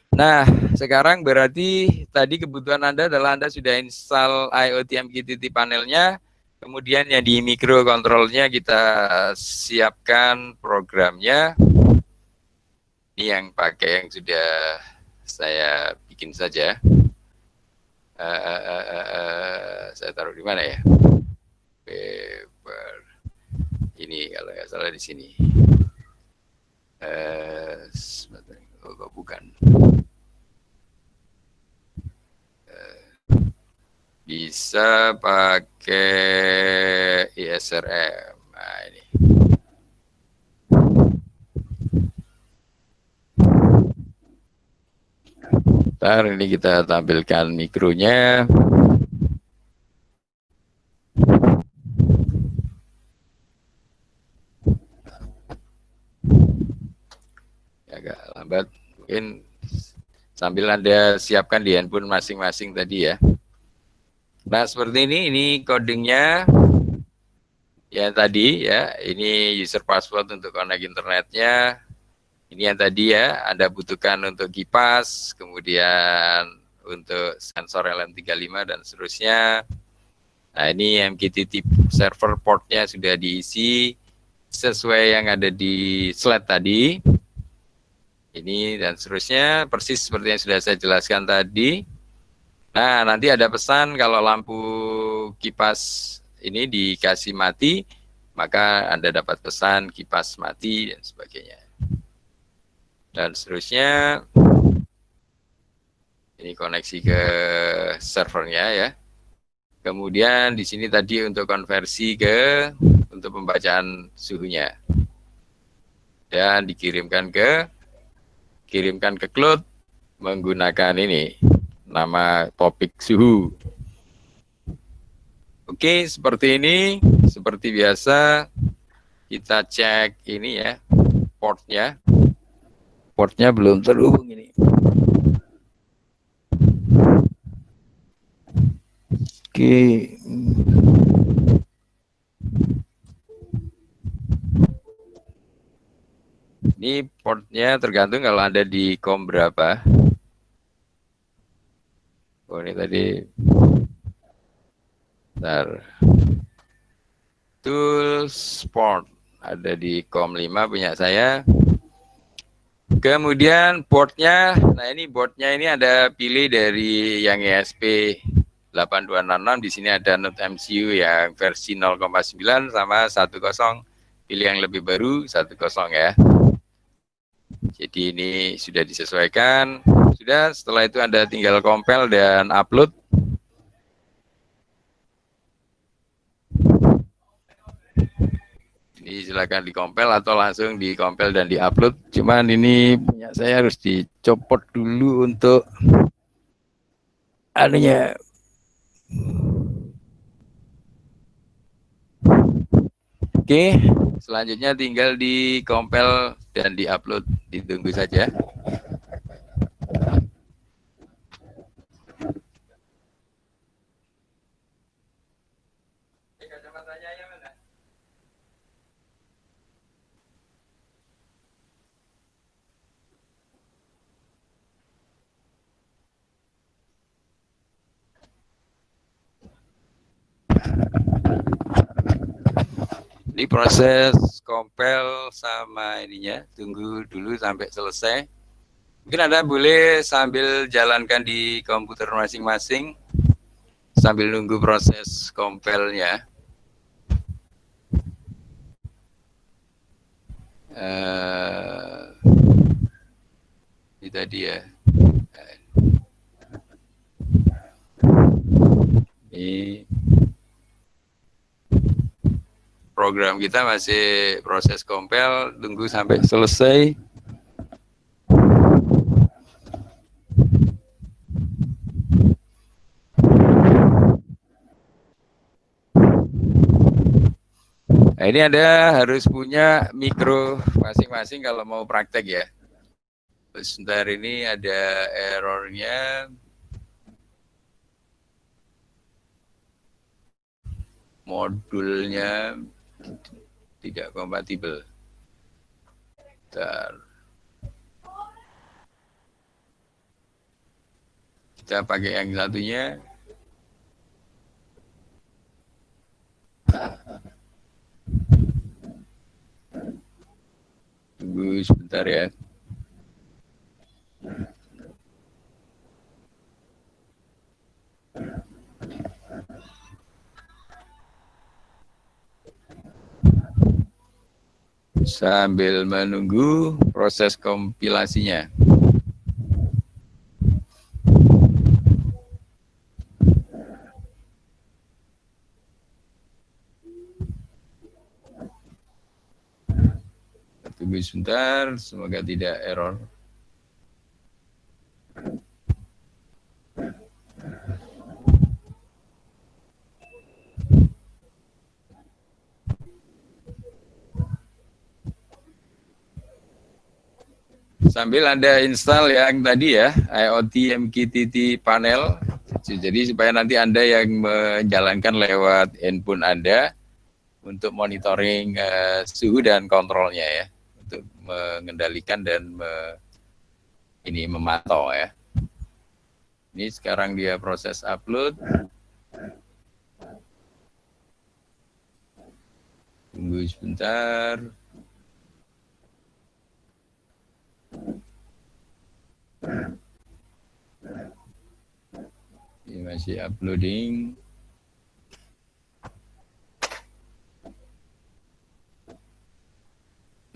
A: Nah, sekarang berarti tadi kebutuhan Anda adalah Anda sudah install IoT MQTT panelnya, Kemudian yang di mikrokontrolnya kita siapkan programnya. Ini yang pakai yang sudah saya bikin saja. Saya taruh di mana ya? Paper. Ini kalau nggak salah di sini. Oh, bukan. Bisa pakai ISRM. Nah, ini. Ntar ini kita tampilkan mikronya. Agak lambat. Mungkin sambil Anda siapkan di handphone masing-masing tadi ya. Nah, seperti ini codingnya ya tadi ya. Ini user password untuk connect internetnya. Ini yang tadi ya, Anda butuhkan untuk kipas, kemudian untuk sensor LM35 dan seterusnya. Nah, ini MQTT server portnya sudah diisi sesuai yang ada di slide tadi. Ini dan seterusnya, persis seperti yang sudah saya jelaskan tadi. Nah, nanti ada pesan kalau lampu kipas ini dikasih mati, maka Anda dapat pesan kipas mati dan sebagainya. Dan seterusnya, ini koneksi ke servernya ya. Kemudian di sini tadi untuk konversi untuk pembacaan suhunya. Dan dikirimkan ke cloud menggunakan ini nama topik suhu. Oke, seperti ini, seperti biasa kita cek ini ya, portnya. Portnya belum terhubung ini. Oke. Ini portnya tergantung kalau Anda di COM berapa. Oh, ini tadi. Bentar. Tools port ada di COM 5 punya saya. Kemudian boardnya, nah ini boardnya ini ada pilih dari yang ESP 8266, di sini ada Node MCU yang versi 0,9 sama 10, pilih yang lebih baru 10 ya. Jadi ini sudah disesuaikan, sudah setelah itu Anda tinggal compile dan upload. Ini silakan dikompel atau langsung dikompel dan diupload. Cuman ini punya saya harus dicopot dulu untuk anunya. Oke, selanjutnya tinggal dikompel dan diupload. Ditunggu saja. Ini proses compile sama ininya, tunggu dulu sampai selesai. Mungkin Anda boleh sambil jalankan di komputer masing-masing, sambil nunggu proses compile-nya. Ini tadi ya. Ini program kita masih proses compile, tunggu sampai selesai. Nah, ini Anda harus punya mikro masing-masing kalau mau praktek ya. Sebentar, ini ada errornya. Modulnya tidak kompatibel. Bentar. Kita pakai yang satunya. Bentar ya. Sambil menunggu proses kompilasinya. Tunggu sebentar, semoga tidak error. Sambil Anda install yang tadi ya, IoT MQTT panel. Jadi supaya nanti Anda yang menjalankan lewat handphone Anda untuk monitoring suhu dan kontrolnya ya. Untuk mengendalikan dan memantau ya. Ini sekarang dia proses upload. Tunggu sebentar. Ini masih uploading.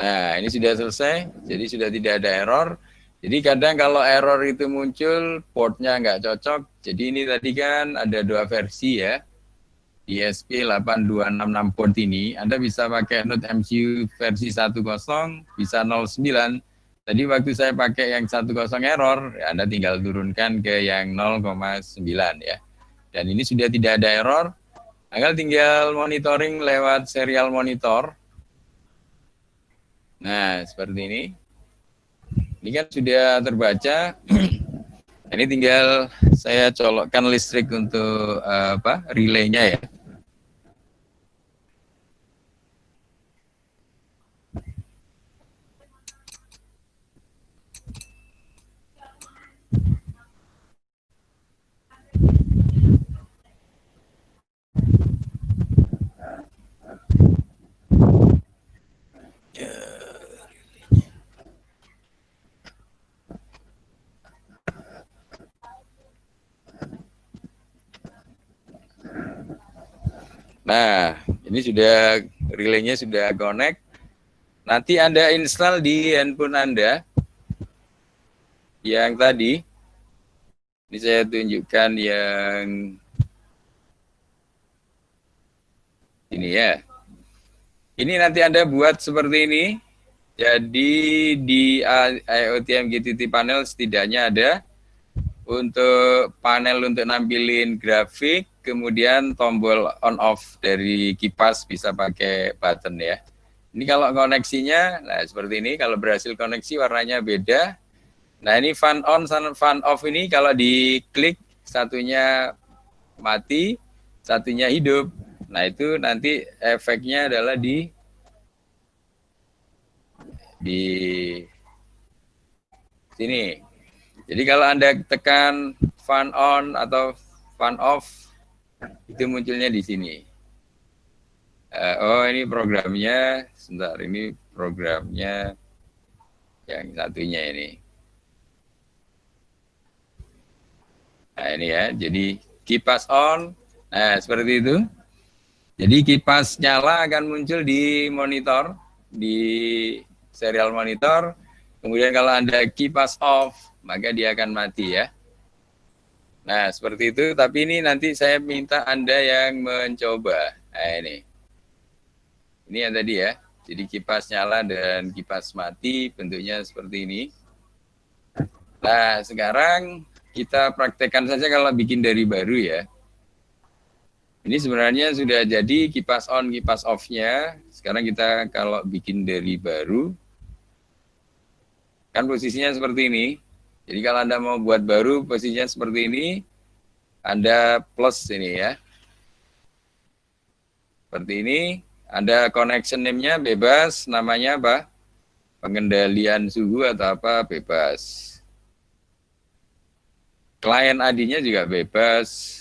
A: Nah, ini sudah selesai. Jadi sudah tidak ada error. Jadi kadang kalau error itu muncul, portnya nggak cocok. Jadi ini tadi kan ada dua versi ya. ESP8266 port ini, Anda bisa pakai Node MCU versi 10, bisa 09. Tadi waktu saya pakai yang 10 error, ya Anda tinggal turunkan ke yang 0,9 ya. Dan ini sudah tidak ada error, tinggal monitoring lewat serial monitor. Nah, seperti ini. Ini kan sudah terbaca. Ini tinggal saya colokkan listrik untuk relaynya ya. Nah, ini sudah relaynya sudah connect. Nanti Anda install di handphone Anda yang tadi. Ini saya tunjukkan yang ini ya. Ini nanti Anda buat seperti ini. Jadi di IoT MQTT panel setidaknya ada untuk panel untuk nampilin grafik, kemudian tombol on off dari kipas bisa pakai button ya. Ini kalau koneksinya, nah seperti ini, kalau berhasil koneksi warnanya beda. Nah ini fan on, fan off ini kalau diklik satunya mati, satunya hidup. Nah itu nanti efeknya adalah di sini. Jadi kalau Anda tekan fan on atau fan off, itu munculnya di sini. Oh ini programnya, sebentar, ini programnya yang satunya ini. Nah ini ya, jadi kipas on, nah seperti itu. Jadi kipas nyala akan muncul di monitor, di serial monitor. Kemudian kalau Anda kipas off, maka dia akan mati ya. Nah seperti itu, tapi ini nanti saya minta Anda yang mencoba. Nah ini yang tadi ya, jadi kipas nyala dan kipas mati, bentuknya seperti ini. Nah sekarang kita praktekkan saja kalau bikin dari baru ya. Ini sebenarnya sudah jadi kipas on, kipas off-nya. Sekarang kita kalau bikin dari baru, kan posisinya seperti ini. Jadi kalau Anda mau buat baru, posisinya seperti ini, Anda plus ini ya. Seperti ini, Anda connection name-nya bebas, namanya apa? Pengendalian suhu atau apa, bebas. Klien ID-nya juga bebas.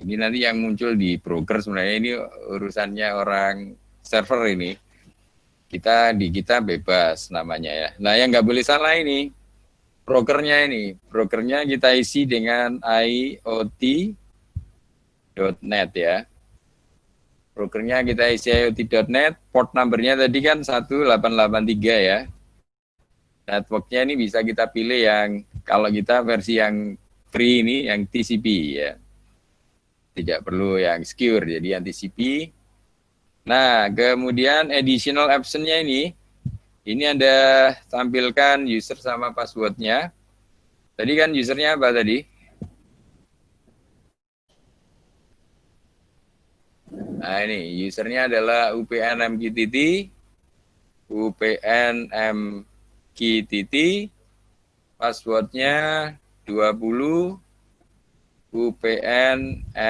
A: Ini nanti yang muncul di broker sebenarnya ini urusannya orang server ini. Kita bebas namanya ya. Nah, yang nggak boleh salah ini brokernya kita isi dengan IoT.net ya. Brokernya kita isi IoT.net, port numbernya tadi kan 1883 ya. Networknya ini bisa kita pilih yang, kalau kita versi yang free ini, yang TCP ya. Tidak perlu yang secure, jadi yang TCP. Nah, kemudian additional option-nya ini Anda tampilkan user sama password-nya. Tadi kan usernya apa tadi? Nah ini, usernya adalah UPNMQTT, passwordnya 20 UPNMQTT.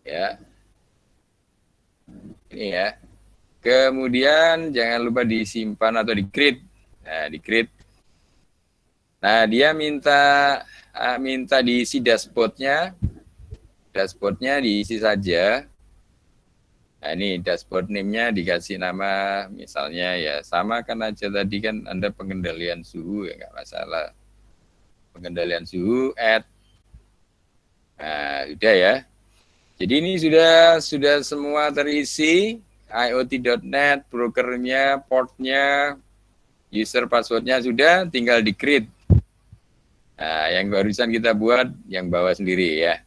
A: Ya. Ini ya. Kemudian jangan lupa disimpan atau di-create. Nah, di-create. Nah, dia minta diisi dashboard-nya. Dashboard-nya diisi saja. Nah, ini dashboard name-nya dikasih nama, misalnya ya sama kan aja tadi kan Anda pengendalian suhu ya nggak masalah. Pengendalian suhu nah sudah ya. Jadi ini sudah semua terisi, IoT.net, brokernya, portnya, user passwordnya sudah, tinggal di-create. Nah, yang barusan kita buat, yang bawah sendiri ya.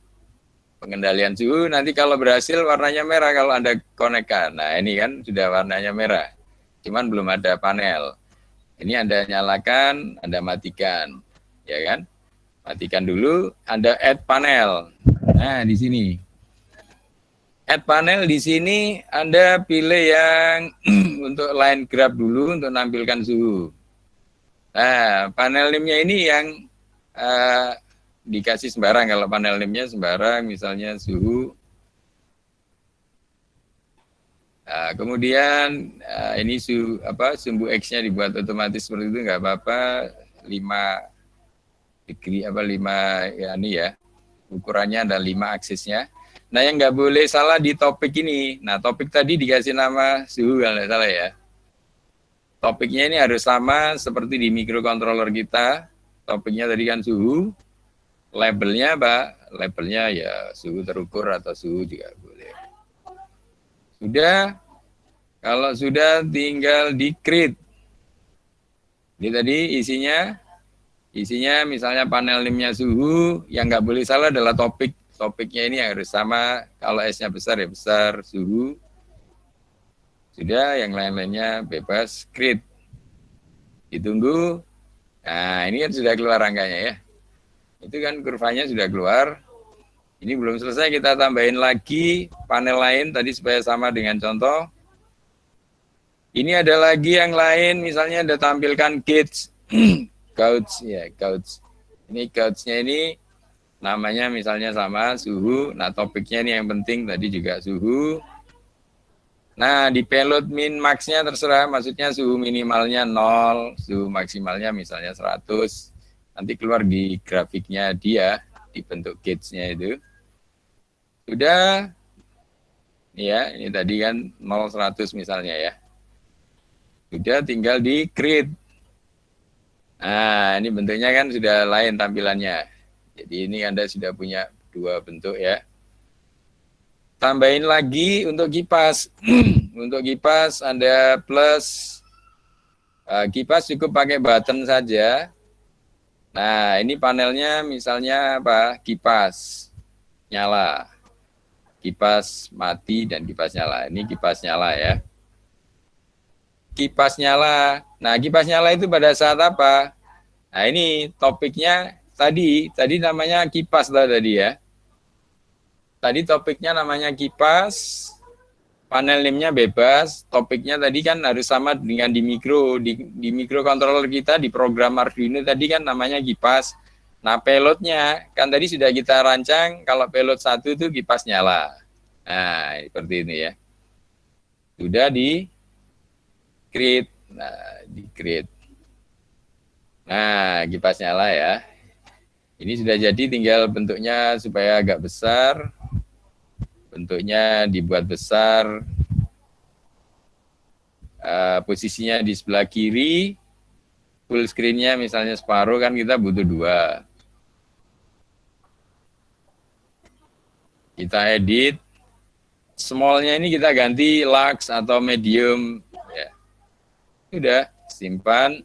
A: Pengendalian suhu, nanti kalau berhasil warnanya merah kalau Anda konekkan. Nah, ini kan sudah warnanya merah. Cuman belum ada panel. Ini Anda nyalakan, Anda matikan. Ya kan? Matikan dulu, Anda add panel. Nah, di sini. Add panel di sini Anda pilih yang untuk line graph dulu untuk menampilkan suhu. Nah, panel name-nya ini yang dikasih sembarang. Kalau panel name-nya sembarang, misalnya suhu. Nah, kemudian ini sumbu X-nya dibuat otomatis seperti itu, nggak apa-apa. 5 degree 5 ya ini ya. Ukurannya ada 5 aksisnya. Nah, yang nggak boleh salah di topik ini. Nah, topik tadi dikasih nama suhu kalau nggak salah ya. Topiknya ini harus sama seperti di microcontroller kita. Topiknya tadi kan suhu. Labelnya apa? Labelnya ya suhu terukur atau suhu juga boleh. Sudah. Kalau sudah tinggal di create. Ini tadi isinya misalnya panel name-nya suhu. Yang nggak boleh salah adalah topik. Topiknya ini harus sama, kalau S-nya besar ya besar, suhu. Sudah, yang lain-lainnya bebas, create. Ditunggu. Nah, ini kan sudah keluar angkanya ya. Itu kan kurvanya sudah keluar. Ini belum selesai, kita tambahin lagi panel lain tadi supaya sama dengan contoh. Ini ada lagi yang lain, misalnya ada tampilkan gauge. Gauge, ya gauge. Ini gauge-nya ini namanya misalnya sama suhu. Nah, topiknya ini yang penting tadi juga suhu. Nah, di payload min max-nya terserah, maksudnya suhu minimalnya 0, suhu maksimalnya misalnya 100. Nanti keluar di grafiknya dia, di bentuk gauge-nya itu. Sudah, ya, ini tadi kan 0, 100 misalnya ya. Sudah, tinggal di create. Nah, ini bentuknya kan sudah lain tampilannya. Jadi ini Anda sudah punya 2 bentuk ya. Tambahin lagi untuk kipas. Untuk kipas Anda plus. Kipas cukup pakai button saja. Nah, ini panelnya misalnya apa? Kipas nyala. Kipas mati dan kipas nyala. Ini kipas nyala ya. Kipas nyala. Nah, kipas nyala itu pada saat apa? Nah, ini topiknya tadi namanya kipas tadi ya. Tadi topiknya namanya kipas, panel name-nya bebas, topiknya tadi kan harus sama dengan di microcontroller kita, di program Arduino tadi kan namanya kipas. Nah, payload-nya kan tadi sudah kita rancang, kalau payload 1 itu kipas nyala. Nah, seperti ini ya. Sudah di create. Nah, di create. Nah, kipas nyala ya. Ini sudah jadi, tinggal bentuknya supaya agak besar. Bentuknya dibuat besar. posisinya di sebelah kiri, full screen-nya misalnya separuh, kan kita butuh 2. Kita edit, small-nya ini kita ganti large atau medium, ya. Sudah, simpan.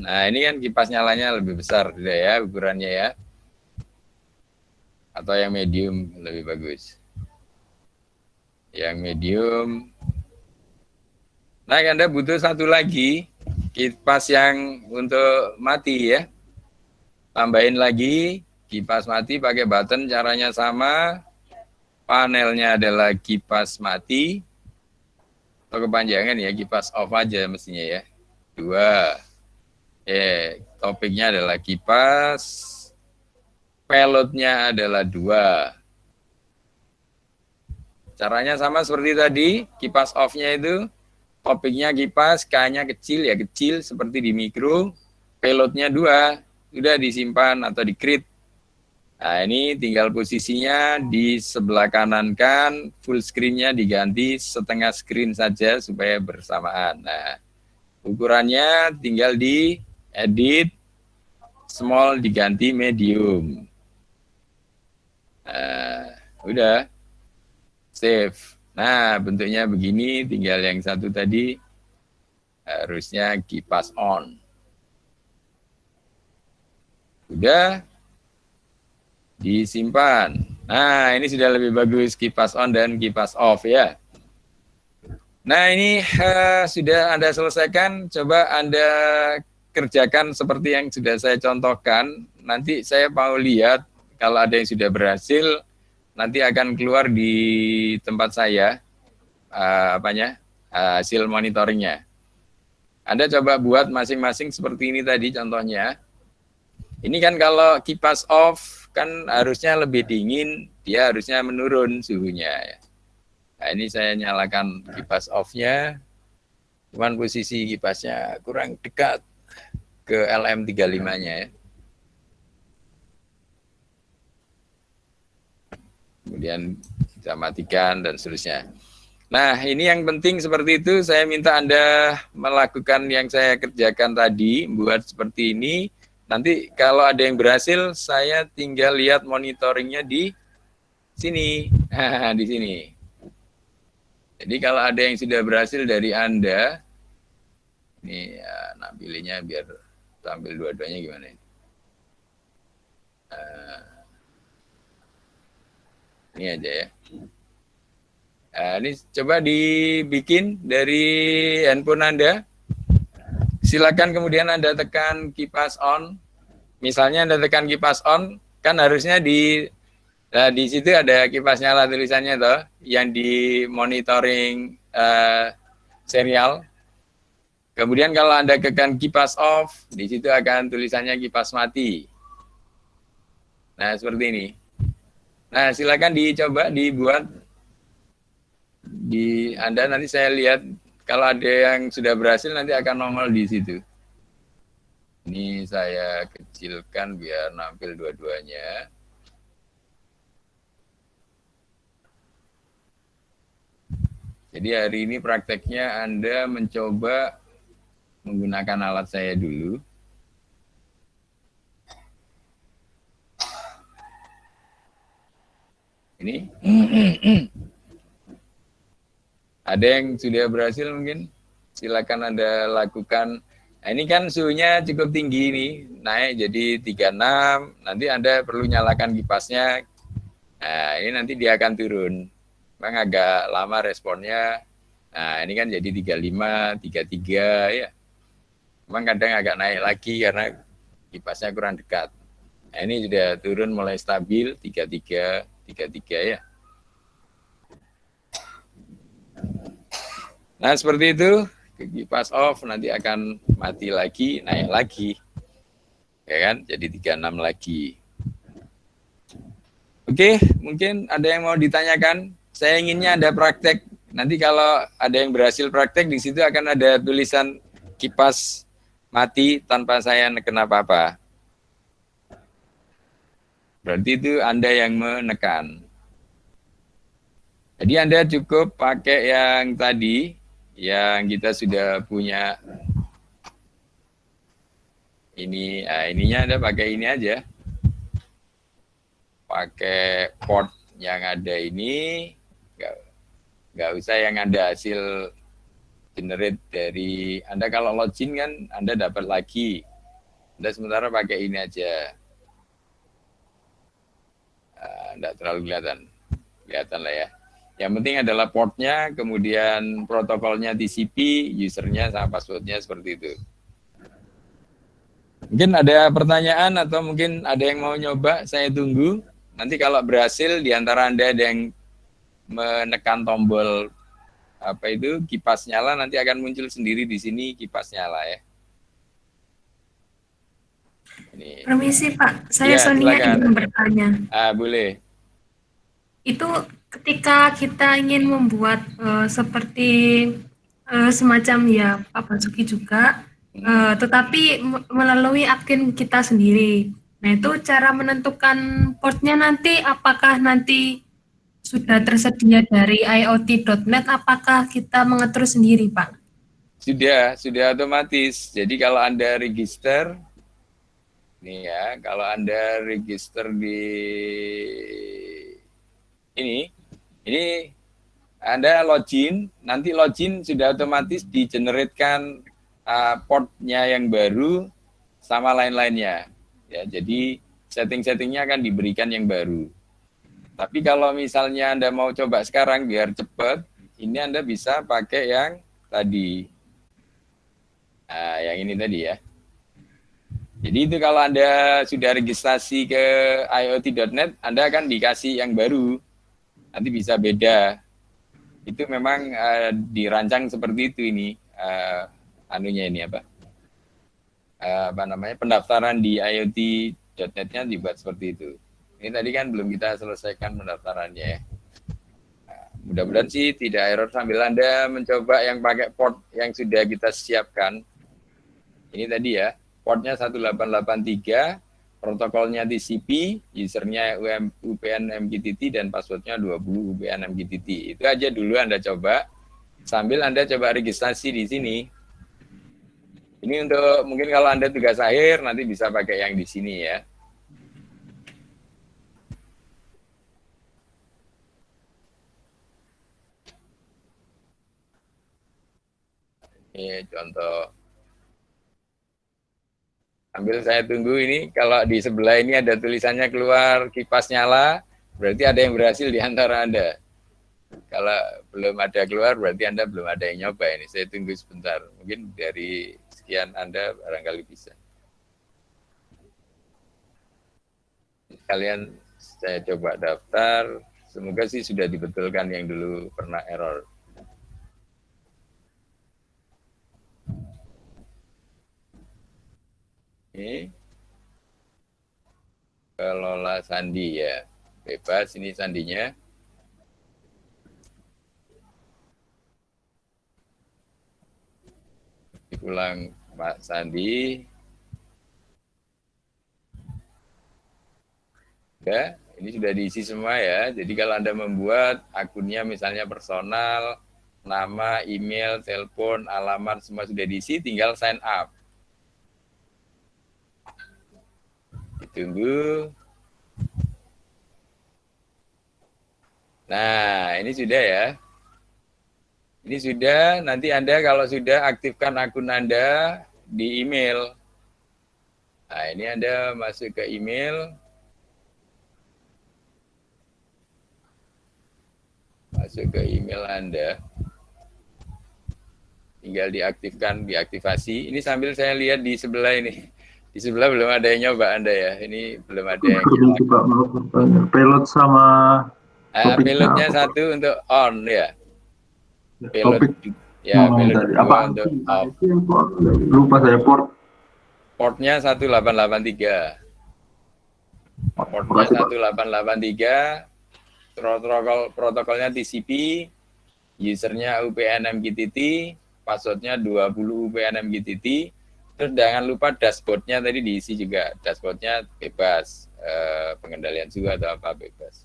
A: Nah, ini kan kipas nyalanya lebih besar, tidak ya, ukurannya ya. Atau yang medium lebih bagus. Yang medium. Nah, Anda butuh satu lagi, kipas yang untuk mati ya. Tambahin lagi, kipas mati pakai button, caranya sama. Panelnya adalah kipas mati. Atau kepanjangan ya, kipas off aja mestinya ya. 2. Topiknya adalah kipas. Pelotnya adalah 2. Caranya sama seperti tadi, kipas off-nya itu topiknya kipas, K-nya kecil ya kecil seperti di mikro, payload-nya 2, sudah disimpan atau di-create. Nah, ini tinggal posisinya di sebelah kanan kan, full screen-nya diganti setengah screen saja supaya bersamaan. Nah, ukurannya tinggal di edit, small diganti medium. Nah, udah, save. Nah, bentuknya begini, tinggal yang satu tadi harusnya kipas on. Udah, disimpan. Nah, ini sudah lebih bagus kipas on dan kipas off ya. Nah, ini sudah Anda selesaikan. Coba Anda kerjakan seperti yang sudah saya contohkan. Nanti saya mau lihat kalau ada yang sudah berhasil, nanti akan keluar di tempat saya hasil monitoringnya. Anda coba buat masing-masing seperti ini tadi contohnya. Ini kan kalau kipas off kan harusnya lebih dingin, dia harusnya menurun suhunya. Nah, ini saya nyalakan kipas off-nya, cuman posisi kipasnya kurang dekat ke LM35-nya ya. Kemudian kita matikan dan seterusnya. Nah, ini yang penting seperti itu. Saya minta Anda melakukan yang saya kerjakan tadi, buat seperti ini. Nanti kalau ada yang berhasil, saya tinggal lihat monitoringnya di sini. Nah, di sini. Jadi kalau ada yang sudah berhasil dari Anda, ini ya, nampilinya biar tampil dua-duanya gimana ini. Ini aja ya. Nah, ini coba dibikin dari handphone Anda. Silakan kemudian Anda tekan kipas on. Misalnya Anda tekan kipas on, kan harusnya di situ ada kipas nyala tulisannya toh, yang di monitoring serial. Kemudian kalau Anda tekan kipas off, di situ akan tulisannya kipas mati. Nah, seperti ini. Nah, silakan dicoba dibuat di Anda, nanti saya lihat kalau ada yang sudah berhasil nanti akan nongol di situ. Ini saya kecilkan biar nampil dua-duanya. Jadi hari ini prakteknya Anda mencoba menggunakan alat saya dulu. Ini. Ada yang sudah berhasil mungkin? Silakan Anda lakukan. Nah, ini kan suhunya cukup tinggi nih, naik jadi 36. Nanti Anda perlu nyalakan kipasnya. Nah, ini nanti dia akan turun. Memang agak lama responnya. Nah, ini kan jadi 35, 33 ya. Memang kadang agak naik lagi karena kipasnya kurang dekat. Nah, ini sudah turun mulai stabil 33, 33 ya. Nah, seperti itu, kipas off nanti akan mati lagi, naik lagi. Ya kan? Jadi 36 lagi. Oke, mungkin ada yang mau ditanyakan. Saya inginnya ada praktek. Nanti kalau ada yang berhasil praktek, di situ akan ada tulisan kipas mati tanpa saya neken apa-apa. Berarti itu Anda yang menekan. Jadi Anda cukup pakai yang tadi, yang kita sudah punya ini, ininya Anda pakai ini aja. Pakai port yang ada ini, nggak usah yang ada hasil generate dari Anda. Kalau login kan Anda dapat lagi. Anda sementara pakai ini aja. Nggak terlalu kelihatan lah ya. Yang penting adalah portnya, kemudian protokolnya TCP, usernya sama passwordnya seperti itu. Mungkin ada pertanyaan atau mungkin ada yang mau nyoba, saya tunggu. Nanti kalau berhasil di antara Anda ada yang menekan tombol apa itu kipas nyala, nanti akan muncul sendiri di sini kipas nyala ya. Ini.
B: Permisi Pak, saya
A: Ya,
B: Sonia
A: silakan.
B: ingin bertanya.
A: Boleh.
B: Itu ketika kita ingin membuat seperti semacam ya Pak Basuki juga, tetapi melalui admin kita sendiri. Nah itu cara menentukan portnya nanti apakah nanti sudah tersedia dari iot.net, apakah kita mengatur sendiri Pak?
A: Sudah otomatis. Jadi kalau Anda register, nih ya, kalau Anda register di ini Anda login, nanti login sudah otomatis di-generate-kan portnya yang baru sama lain-lainnya. Ya, jadi setting-settingnya akan diberikan yang baru. Tapi kalau misalnya Anda mau coba sekarang biar cepat, ini Anda bisa pakai yang tadi. Nah, yang ini tadi ya. Jadi itu kalau Anda sudah registrasi ke iot.net, Anda akan dikasih yang baru. Nanti bisa beda. Itu memang dirancang seperti itu ini. Anunya ini apa? Apa namanya? Pendaftaran di iot.net-nya dibuat seperti itu. Ini tadi kan belum kita selesaikan pendaftarannya ya. Mudah-mudahan sih tidak error sambil Anda mencoba yang pakai port yang sudah kita siapkan. Ini tadi ya, portnya 1883, protokolnya TCP, usernya UPN MQTT, dan passwordnya 20 UPN MQTT. Itu aja dulu Anda coba, sambil Anda coba registrasi di sini. Ini untuk mungkin kalau Anda tugas akhir, nanti bisa pakai yang di sini ya. Ini contoh. Sambil saya tunggu ini, kalau di sebelah ini ada tulisannya keluar kipas nyala, berarti ada yang berhasil di antara Anda. Kalau belum ada keluar, berarti Anda belum ada yang nyoba ini. Saya tunggu sebentar. Mungkin dari sekian Anda barangkali bisa. Kalian saya coba daftar. Semoga sih sudah dibetulkan yang dulu pernah error. Ini kelola sandi ya. Bebas ini sandinya. Diulang Pak Sandi. Ya, ini sudah diisi semua ya. Jadi kalau Anda membuat akunnya misalnya personal, nama, email, telepon, alamat semua sudah diisi, tinggal sign up. Ditunggu. Nah, ini sudah ya. Ini sudah, nanti Anda kalau sudah aktifkan akun Anda di email. Nah, ini Anda masuk ke email. Masuk ke email Anda. Tinggal diaktifkan, diaktifasi. Ini sambil saya lihat di sebelah ini. Di sebelah belum ada yang nyoba Anda ya. Ini belum ada yang
C: juga mau bertanya. Pilot sama
A: pilotnya satu untuk on ya. Pilot
C: topik
A: ya, pilot
C: tadi.
A: dua
C: Apa
A: untuk off.
C: lupa saya
A: Portnya 1883. Portnya 1883. Protokolnya TCP, usernya UPN MQTT, passwordnya 20 UPN MQTT. Terus jangan lupa dashboardnya tadi diisi juga. Dashboardnya bebas, pengendalian suhu atau apa bebas.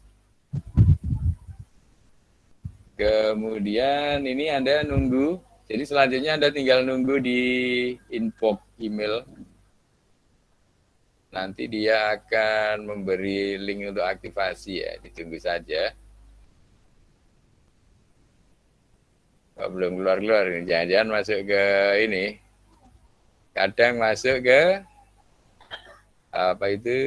A: Kemudian ini Anda nunggu, Jadi selanjutnya Anda tinggal nunggu di inbox email. Nanti dia akan memberi link untuk aktivasi ya, ditunggu saja. Oh, belum keluar-keluar ini, jangan-jangan masuk ke ini. Kadang masuk ke apa itu,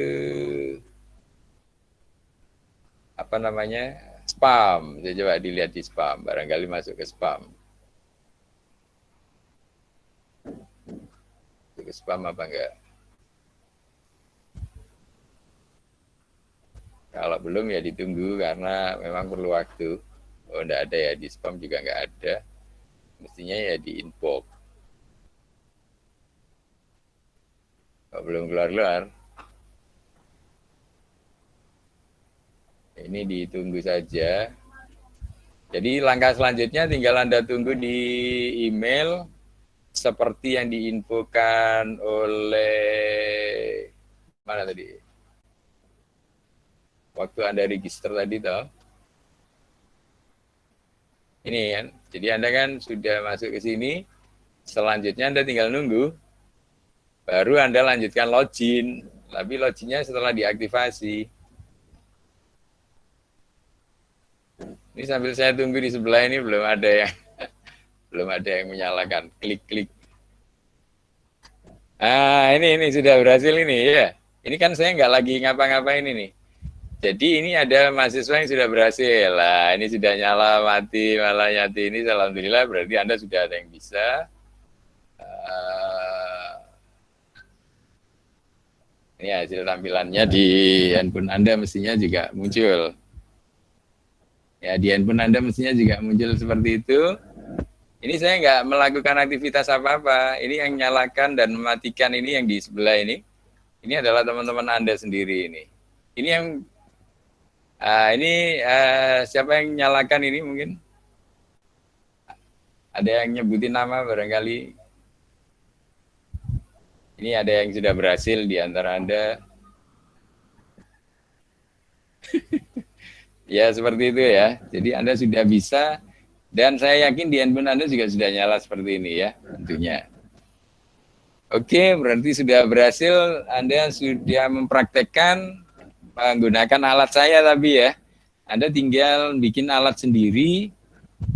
A: apa namanya, spam. Saya coba dilihat di spam, barangkali masuk ke spam. Masuk ke spam apa enggak? Kalau belum ya ditunggu karena memang perlu waktu. Oh, enggak ada ya, di spam juga enggak ada. Mestinya ya di inbox. Oh, belum keluar-keluar. Ini ditunggu saja. Jadi langkah selanjutnya tinggal Anda tunggu di email seperti yang diinfokan oleh mana tadi? Waktu Anda register tadi toh. Ini kan. Jadi Anda kan sudah masuk ke sini. Selanjutnya Anda tinggal nunggu. Baru Anda lanjutkan login. Tapi loginnya setelah diaktifasi. Ini sambil saya tunggu di sebelah ini belum ada yang menyalakan. Klik-klik. Ah, ini sudah berhasil ini ya. Ini kan saya nggak lagi ngapa-ngapain ini. Jadi ini ada mahasiswa yang sudah berhasil. Lah, ini sudah nyala mati malah nyati ini. Alhamdulillah berarti Anda sudah ada yang bisa. Ini hasil tampilannya di handphone Anda mestinya juga muncul. Ya, di handphone Anda mestinya juga muncul seperti itu. Ini saya nggak melakukan aktivitas apa-apa. Ini yang nyalakan dan mematikan ini yang di sebelah ini. Ini adalah teman-teman Anda sendiri ini. Ini yang siapa yang nyalakan ini mungkin? Ada yang nyebutin nama barangkali. Ini ada yang sudah berhasil di antara Anda. Ya, seperti itu ya. Jadi Anda sudah bisa, dan saya yakin di handphone Anda juga sudah nyala seperti ini ya, tentunya. Oke, berarti sudah berhasil. Anda sudah mempraktekkan menggunakan alat saya tapi ya. Anda tinggal bikin alat sendiri.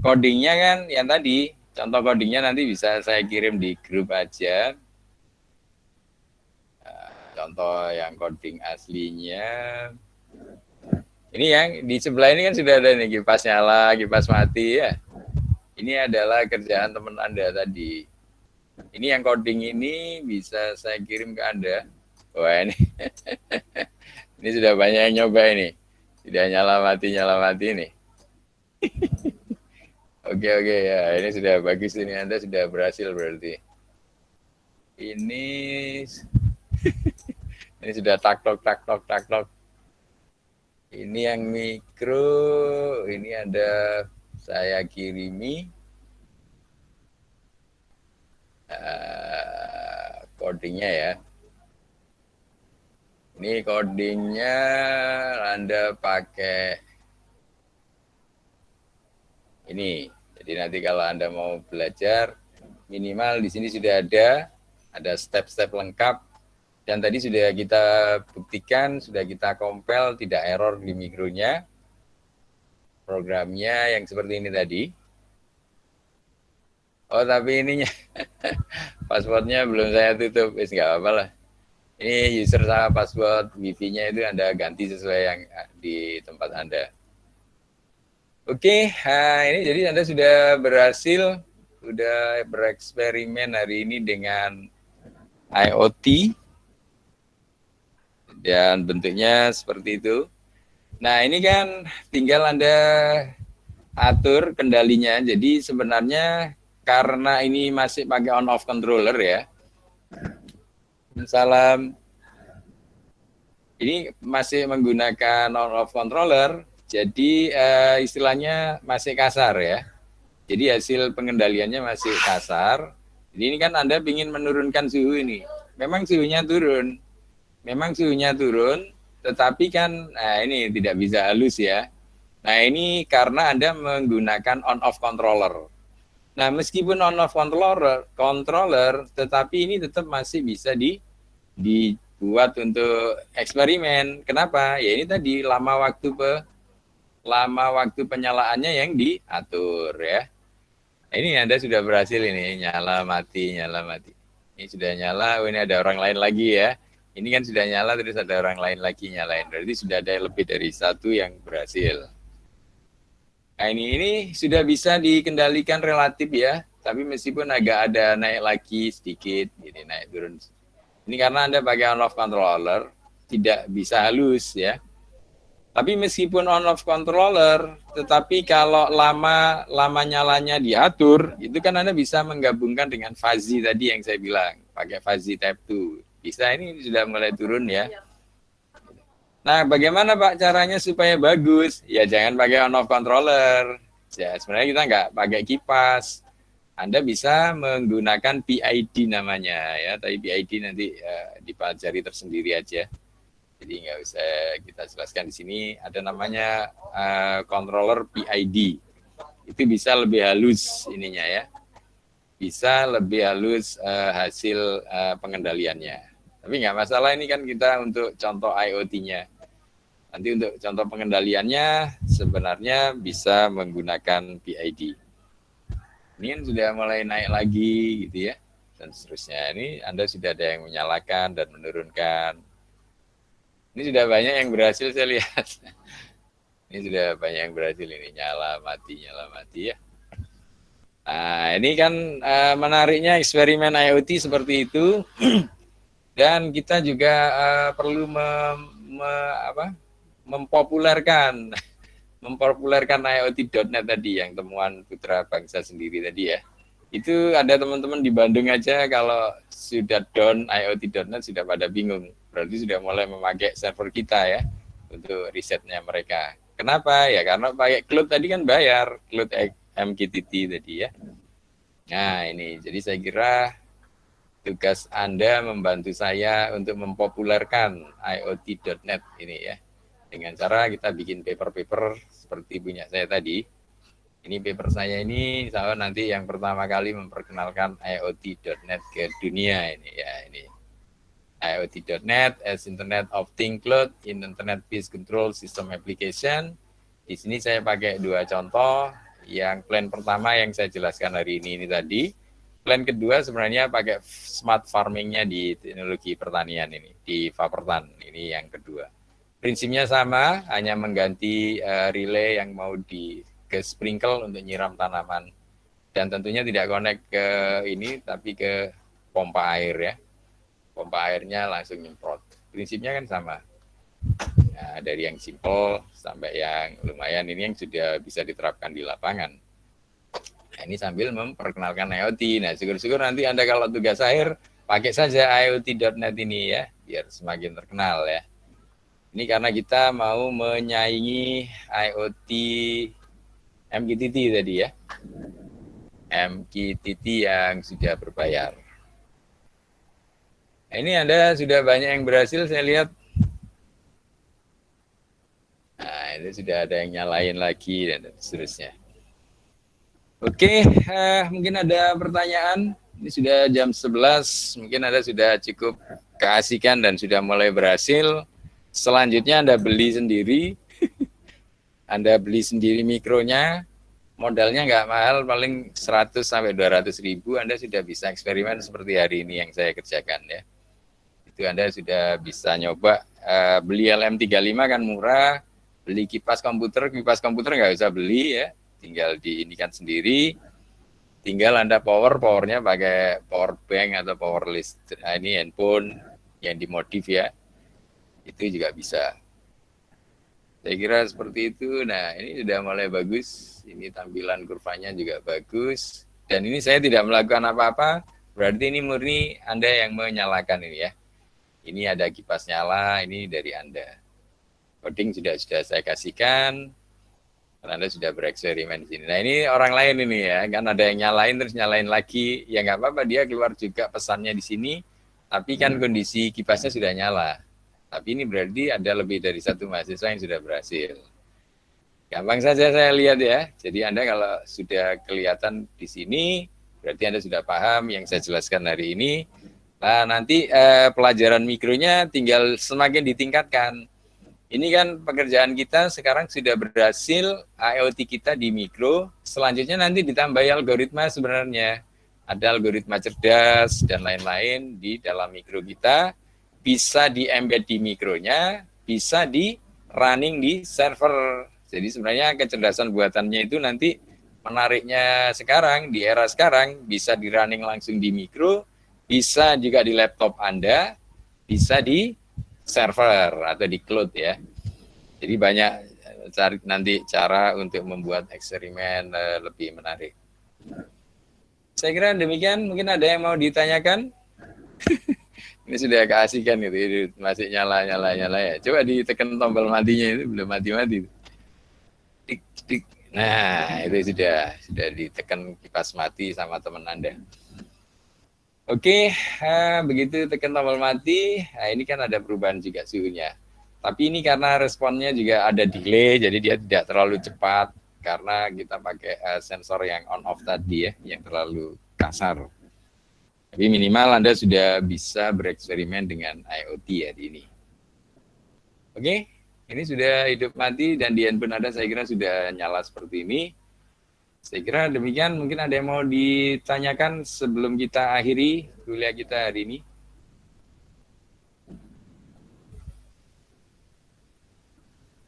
A: Codingnya kan yang tadi, contoh codingnya nanti bisa saya kirim di grup aja. Contoh yang coding aslinya. Ini yang di sebelah ini kan sudah ada nih, kipas nyala, kipas mati ya. Ini adalah kerjaan teman Anda tadi. Ini yang coding ini bisa saya kirim ke Anda. Wah ini, ini sudah banyak yang nyoba ini. Sudah nyala mati ini. Oke ya, ini sudah bagus ini, Anda sudah berhasil berarti. Ini ini sudah tak-tok. Ini yang mikro, ini ada saya kirimi codingnya ya. Ini codingnya Anda pakai ini. Jadi nanti kalau Anda mau belajar, minimal di sini sudah ada step-step lengkap. Dan tadi sudah kita buktikan, sudah kita compile, tidak error di mikronya. Programnya yang seperti ini tadi. Oh, tapi ininya, passwordnya belum saya tutup. Nggak apa-apa lah. Ini user sama password wifi-nya itu Anda ganti sesuai yang di tempat Anda. Oke, ini jadi Anda sudah berhasil, sudah bereksperimen hari ini dengan IoT. Dan bentuknya seperti itu. Nah, ini kan tinggal Anda atur kendalinya. Jadi sebenarnya karena ini masih pakai on-off controller ya. Salam. Ini masih menggunakan on-off controller. Jadi istilahnya masih kasar ya. Jadi hasil pengendaliannya masih kasar. Jadi ini kan Anda ingin menurunkan suhu ini. Memang suhunya turun. Tetapi kan ini tidak bisa halus ya. Nah ini karena Anda menggunakan on-off controller. Nah, meskipun on-off controller, tetapi ini tetap masih bisa dibuat untuk eksperimen. Kenapa? Ya ini tadi lama waktu penyalaannya yang diatur ya. Nah, ini Anda sudah berhasil ini nyala mati. Ini sudah nyala, ini ada orang lain lagi ya. Ini kan sudah nyala terus ada orang lain lagi nyalain. Berarti sudah ada lebih dari satu yang berhasil. Nah, ini sudah bisa dikendalikan relatif ya, tapi meskipun agak ada naik lagi sedikit, jadi naik turun. Ini karena Anda pakai on-off controller, tidak bisa halus ya. Tapi meskipun on-off controller, tetapi kalau lama nyalanya diatur, itu kan Anda bisa menggabungkan dengan fuzzy tadi yang saya bilang, pakai fuzzy type 2. Bisa, ini sudah mulai turun ya. Nah, bagaimana Pak caranya supaya bagus? Ya jangan pakai on-off controller. Ya sebenarnya kita nggak pakai kipas. Anda bisa menggunakan PID namanya ya, tapi PID nanti dipelajari tersendiri aja. Jadi nggak usah kita jelaskan di sini. Ada namanya controller PID. Itu bisa lebih halus ininya ya. Bisa lebih halus hasil pengendaliannya. Tapi nggak masalah, ini kan kita untuk contoh IoT-nya. Nanti untuk contoh pengendaliannya sebenarnya bisa menggunakan PID. Ini kan sudah mulai naik lagi gitu ya. Dan seterusnya. Ini Anda sudah ada yang menyalakan dan menurunkan. Ini sudah banyak yang berhasil saya lihat. Ini sudah banyak yang berhasil ini nyala mati ya. Nah, ini kan menariknya eksperimen IoT seperti itu. Dan kita juga perlu mempopulerkan IoT.net tadi yang temuan putra bangsa sendiri tadi ya. Itu ada teman-teman di Bandung aja kalau sudah down IoT.net sudah pada bingung. Berarti sudah mulai memakai server kita ya untuk risetnya mereka. Kenapa? Ya karena pakai cloud tadi kan bayar, cloud MQTT tadi ya. Nah ini, jadi saya kira tugas Anda membantu saya untuk mempopulerkan IoT.net ini ya. Dengan cara kita bikin paper-paper seperti punya saya tadi. Ini paper saya ini, saya nanti yang pertama kali memperkenalkan IoT.net ke dunia ini ya. Ini IoT.net as Internet of Things Cloud in Internet-based Control System Application. Di sini saya pakai dua contoh. Yang plan pertama yang saya jelaskan hari ini tadi. Plan kedua sebenarnya pakai smart farming-nya di teknologi pertanian ini, di Fapertan. Ini yang kedua. Prinsipnya sama, hanya mengganti relay yang mau ke sprinkle untuk nyiram tanaman. Dan tentunya tidak connect ke ini, tapi ke pompa air ya. Pompa airnya langsung nyemprot. Prinsipnya kan sama. Nah, dari yang simple sampai yang lumayan, ini yang sudah bisa diterapkan di lapangan. Nah, ini sambil memperkenalkan IoT. Nah, syukur-syukur nanti Anda kalau tugas akhir, pakai saja IoT.net ini ya, biar semakin terkenal ya. Ini karena kita mau menyaingi IoT MQTT tadi ya. MQTT yang sudah berbayar. Nah, ini Anda sudah banyak yang berhasil, saya lihat. Nah, ini sudah ada yang nyalain lagi dan seterusnya. Oke, mungkin ada pertanyaan. Ini sudah jam 11, mungkin Anda sudah cukup keasikan dan sudah mulai berhasil. Selanjutnya Anda beli sendiri. Anda beli sendiri mikronya, modalnya nggak mahal, paling 100 sampai 200 ribu, Anda sudah bisa eksperimen seperti hari ini yang saya kerjakan ya. Itu Anda sudah bisa nyoba, beli LM35 kan murah, beli kipas komputer nggak usah beli ya, tinggal diinikan sendiri, tinggal Anda powernya pakai power bank atau power listrik, ini handphone yang dimodif ya, itu juga bisa. Saya kira seperti itu. Nah, ini sudah mulai bagus, ini tampilan kurvanya juga bagus, dan ini saya tidak melakukan apa-apa, berarti ini murni Anda yang menyalakan ini ya. Ini ada kipas nyala, ini dari Anda. Coding sudah saya kasihkan, dan Anda sudah bereksperimen di sini. Nah, ini orang lain ini ya, kan ada yang nyalain terus nyalain lagi, ya nggak apa-apa, dia keluar juga pesannya di sini, tapi kan kondisi kipasnya sudah nyala. Tapi ini berarti ada lebih dari satu mahasiswa yang sudah berhasil. Gampang saja saya lihat ya. Jadi Anda kalau sudah kelihatan di sini, berarti Anda sudah paham yang saya jelaskan hari ini. Nah, nanti pelajaran mikronya tinggal semakin ditingkatkan. Ini kan pekerjaan kita sekarang sudah berhasil, IoT kita di mikro, selanjutnya nanti ditambahi algoritma sebenarnya. Ada algoritma cerdas dan lain-lain di dalam mikro kita, bisa di-embed di mikronya, bisa di running di server. Jadi sebenarnya kecerdasan buatannya itu nanti menariknya sekarang, di era sekarang, bisa di running langsung di mikro, bisa juga di laptop Anda, bisa di server atau di cloud ya. Jadi banyak cari nanti cara untuk membuat eksperimen lebih menarik. Saya kira demikian. Mungkin ada yang mau ditanyakan? Ini sudah keasikan gitu, masih nyala ya. Coba ditekan tombol matinya itu, belum mati. Tik, tik. Nah, itu sudah ditekan kipas mati sama teman Anda. Oke, begitu tekan tombol mati, nah ini kan ada perubahan juga suhunya. Tapi ini karena responnya juga ada delay, jadi dia tidak terlalu cepat karena kita pakai sensor yang on off tadi ya, yang terlalu kasar. Tapi minimal Anda sudah bisa bereksperimen dengan IoT hari ini. Oke, ini sudah hidup mati dan di handphone Anda saya kira sudah nyala seperti ini. Saya kira demikian, mungkin ada yang mau ditanyakan sebelum kita akhiri kuliah kita hari ini.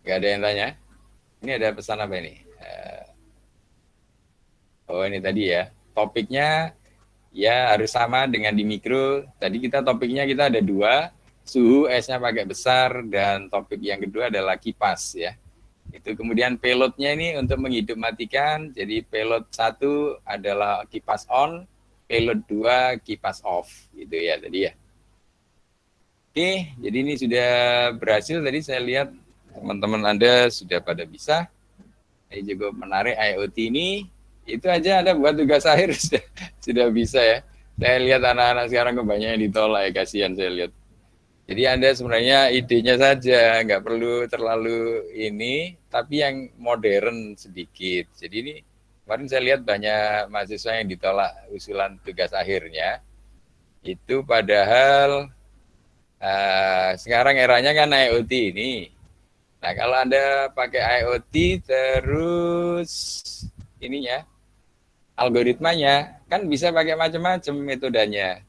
A: Nggak ada yang tanya? Ini ada pesan apa ini? Oh ini tadi ya, topiknya ya harus sama dengan di mikro. Tadi topiknya kita ada 2, suhu S-nya pakai besar, dan topik yang kedua adalah kipas ya. Itu kemudian payload-nya ini untuk menghidupmatikan, jadi payload 1 adalah kipas on, payload 2 kipas off gitu ya tadi ya. Oke, jadi ini sudah berhasil. Tadi saya lihat teman-teman Anda sudah pada bisa. Ini cukup menarik IoT ini. Itu aja Anda buat tugas akhir sudah bisa ya. Saya lihat anak-anak sekarang kebanyakan yang ditolak ya, kasihan saya lihat. Jadi Anda sebenarnya idenya saja, nggak perlu terlalu ini, tapi yang modern sedikit. Jadi ini kemarin saya lihat banyak mahasiswa yang ditolak usulan tugas akhirnya. Itu padahal sekarang eranya kan IoT ini. Nah kalau Anda pakai IoT terus ininya, algoritmanya, kan bisa pakai macam-macam metodenya.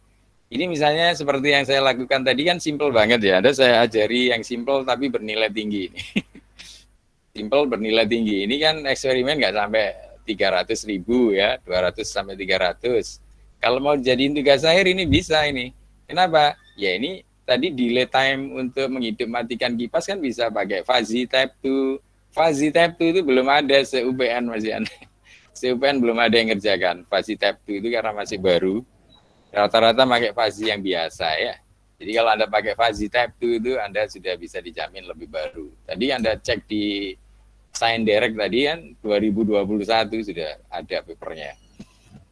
A: Ini misalnya seperti yang saya lakukan tadi kan simple banget ya. Ada saya ajari yang simple tapi bernilai tinggi. Simple bernilai tinggi. Ini kan eksperimen nggak sampai 300.000 ya, 200 sampai 300. Kalau mau jadiin tugas akhir ini bisa ini. Kenapa? Ya ini tadi delay time untuk menghidupmatikan kipas kan bisa pakai fuzzy type 2. Fuzzy type 2 itu belum ada se-UPN masih aneh. Se-UPN belum ada yang ngerjakan. Fuzzy type 2 itu karena masih baru. Rata-rata pakai fuzzy yang biasa ya. Jadi kalau Anda pakai fuzzy type 2 itu Anda sudah bisa dijamin lebih baru. Tadi Anda cek di ScienceDirect tadi kan 2021 sudah ada papernya.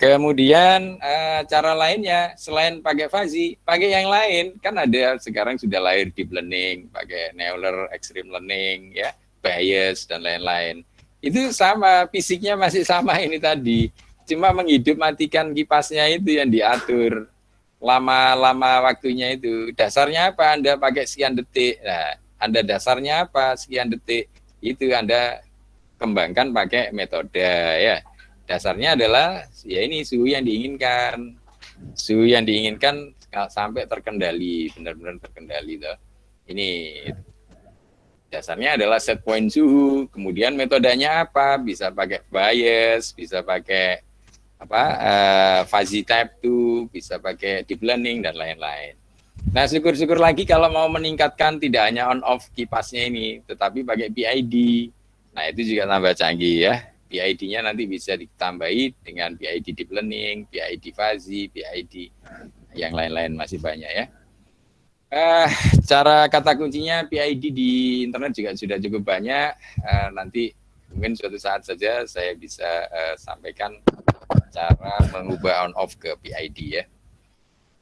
A: Kemudian cara lainnya selain pakai fuzzy, pakai yang lain. Kan ada sekarang sudah lahir deep learning, pakai neural extreme learning ya, bias dan lain-lain. Itu sama, fisiknya masih sama ini tadi. Cuma menghidupmatikan kipasnya itu yang diatur. Lama-lama waktunya itu. Dasarnya apa? Anda pakai sekian detik. Nah, Anda dasarnya apa? Sekian detik. Itu Anda kembangkan pakai metode ya. Dasarnya adalah ya ini suhu yang diinginkan. Suhu yang diinginkan sampai terkendali, benar-benar terkendali toh. Ini dasarnya adalah set point suhu. Kemudian metodenya apa? Bisa pakai bias, bisa pakai fuzzy type 2, bisa pakai deep learning dan lain-lain. Nah, syukur-syukur lagi kalau mau meningkatkan tidak hanya on off kipasnya ini, tetapi pakai PID. Nah, itu juga tambah canggih ya. PID-nya nanti bisa ditambahi dengan PID deep learning, PID fuzzy, PID yang lain-lain masih banyak ya. Cara kata kuncinya PID di internet juga sudah cukup banyak. Nanti mungkin suatu saat saja saya bisa sampaikan cara mengubah on off ke PID ya.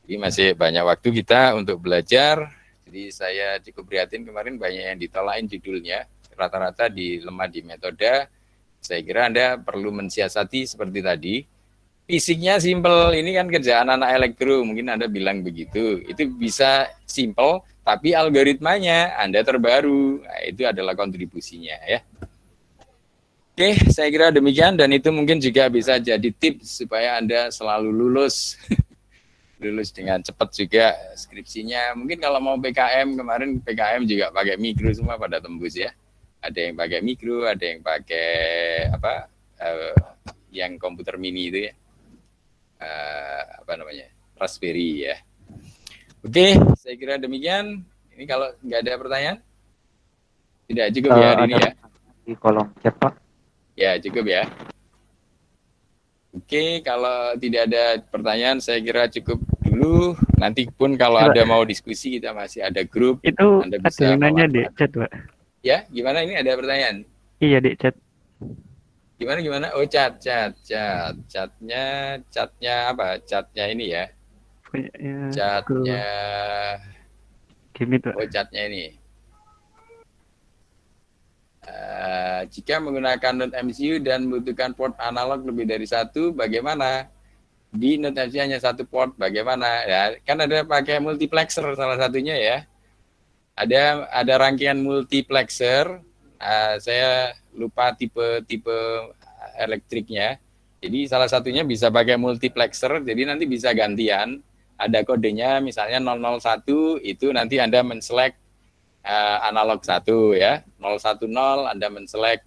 A: Jadi masih banyak waktu kita untuk belajar. Jadi saya cukup prihatin kemarin banyak yang ditolakin judulnya rata-rata lemah di metode. Saya kira Anda perlu mensiasati seperti tadi. Fisiknya simple, ini kan kerjaan anak elektro, mungkin Anda bilang begitu. Itu bisa simple, tapi algoritmanya Anda terbaru. Nah, itu adalah kontribusinya ya. Oke, saya kira demikian, dan itu mungkin juga bisa jadi tips supaya Anda selalu lulus. Lulus dengan cepat juga skripsinya. Mungkin kalau mau PKM, kemarin PKM juga pakai mikro semua pada tembus ya. Ada yang pakai mikro, ada yang pakai apa? Yang komputer mini itu ya. Apa namanya? Raspberry ya. Oke, saya kira demikian. Ini kalau nggak ada pertanyaan? Tidak cukup ya hari ini ya.
D: Di kolom chat, Pak.
A: Ya, cukup ya. Oke, kalau tidak ada pertanyaan, saya kira cukup dulu. Nanti pun kalau ada mau diskusi, kita masih ada grup.
D: Itu
A: Anda
D: ada
A: bisa
D: yang nanya di chat, Pak.
A: Ya, gimana ini ada pertanyaan?
D: Iya, di chat.
A: Gimana? Oh, chatnya apa? Chatnya ini ya. Chatnya.
D: Game itu.
A: Oh, chatnya ini. Jika menggunakan Node MCU dan membutuhkan port analog lebih dari satu, bagaimana? Di Node MCU hanya satu port, bagaimana? Ya, kan ada pakai multiplexer salah satunya ya. Ada rangkaian multiplexer. Saya lupa tipe elektriknya. Jadi salah satunya bisa pakai multiplexer. Jadi nanti bisa gantian. Ada kodenya misalnya 001, itu nanti Anda men-select analog 1 ya, 010 Anda men-select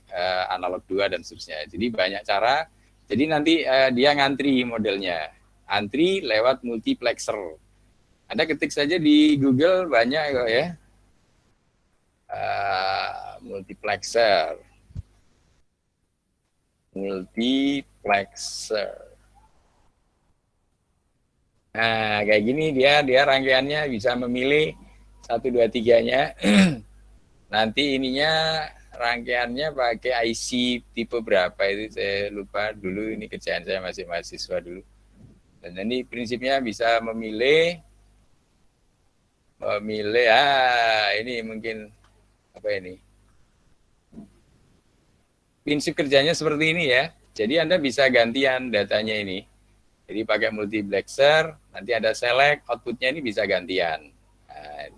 A: analog 2 dan seterusnya. Jadi banyak cara. Jadi nanti dia ngantri modelnya. Antri lewat multiplexer. Anda ketik saja di Google banyak kok ya. Multiplexer. Nah, kayak gini dia rangkaiannya bisa memilih 1, 2, 3-nya. Nanti ininya rangkaiannya pakai IC tipe berapa itu saya lupa dulu, ini kerjaan saya masih mahasiswa dulu. Dan ini prinsipnya bisa memilih ini mungkin apa ini? Prinsip kerjanya seperti ini ya. Jadi Anda bisa gantian datanya ini. Jadi pakai multiplexer, nanti ada select, outputnya ini bisa gantian. Nah,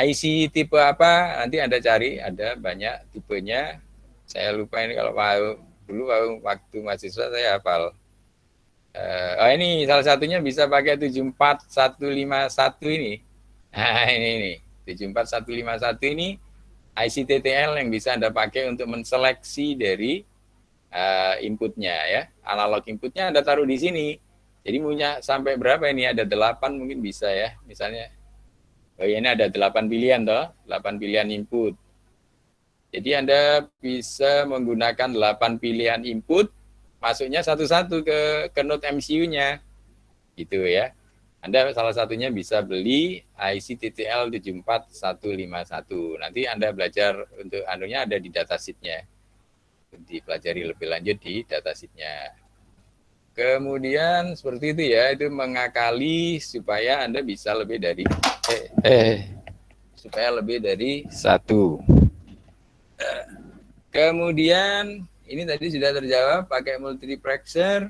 A: IC tipe apa, nanti Anda cari, ada banyak tipenya. Saya lupa ini kalau dulu waktu mahasiswa saya hafal. Ini salah satunya bisa pakai 74151 ini. Nah ini 74151 ini IC TTL yang bisa Anda pakai untuk menseleksi dari inputnya ya. Analog inputnya Anda taruh di sini. Jadi punya sampai berapa ini? Ada 8 mungkin bisa ya. Misalnya, ini ada 8 pilihan toh, 8 pilihan input. Jadi Anda bisa menggunakan 8 pilihan input, masuknya satu-satu ke node MCU-nya. Gitu ya. Anda salah satunya bisa beli IC TTL 74151. Nanti Anda belajar untuk anunya ada di datasheet-nya. Dipelajari lebih lanjut di datasheet-nya. Kemudian seperti itu ya, itu mengakali supaya Anda bisa lebih dari supaya lebih dari satu. Kemudian ini tadi sudah terjawab pakai multiplexer.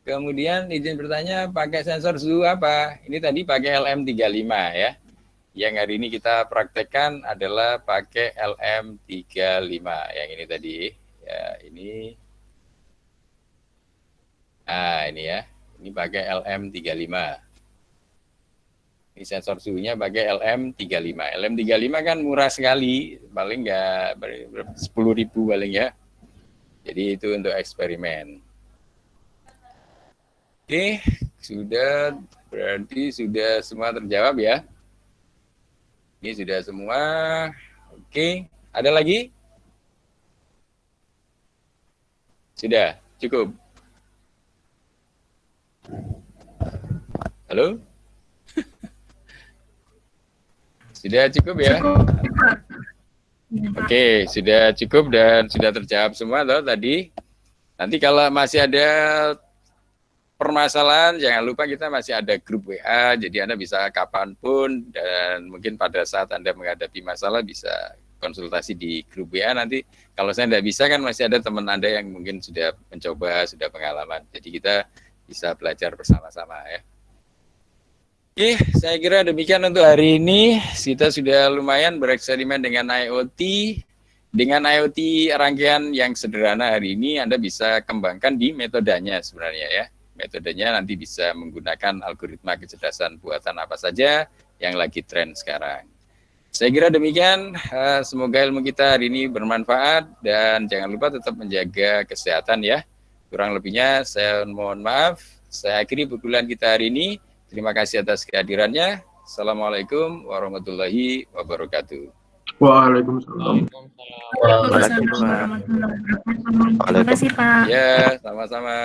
A: Kemudian izin bertanya pakai sensor suhu apa? Ini tadi pakai LM35 ya. Yang hari ini kita praktekkan adalah pakai LM35 yang ini tadi. Ya, ini. Nah, ini ya. Ini pakai LM35. Ini sensor suhunya pakai LM35. LM35 kan murah sekali, paling nggak 10.000 paling ya. Jadi itu untuk eksperimen. Oke, berarti sudah semua terjawab ya. Ini sudah semua. Oke, ada lagi? Sudah, cukup. Halo? Sudah cukup ya? Oke, sudah cukup dan sudah terjawab semua toh tadi. Nanti kalau masih ada permasalahan, jangan lupa kita masih ada grup WA, jadi Anda bisa kapanpun dan mungkin pada saat Anda menghadapi masalah bisa konsultasi di grup WA nanti. Kalau saya tidak bisa kan masih ada teman Anda yang mungkin sudah mencoba, sudah pengalaman. Jadi kita bisa belajar bersama-sama ya. Oke, saya kira demikian untuk hari ini. Kita sudah lumayan bereksperimen dengan IoT. Dengan IoT rangkaian yang sederhana hari ini, Anda bisa kembangkan di metodenya sebenarnya ya. Metodenya nanti bisa menggunakan algoritma kecerdasan buatan apa saja yang lagi tren sekarang. Saya kira demikian. Semoga ilmu kita hari ini bermanfaat dan jangan lupa tetap menjaga kesehatan ya. Kurang lebihnya saya mohon maaf. Saya akhiri perkuliahan kita hari ini. Terima kasih atas kehadirannya. Assalamualaikum warahmatullahi wabarakatuh.
C: Waalaikumsalam.
B: Waalaikumsalam warahmatullahi wabarakatuh. Terima kasih Pak.
A: Ya, sama-sama.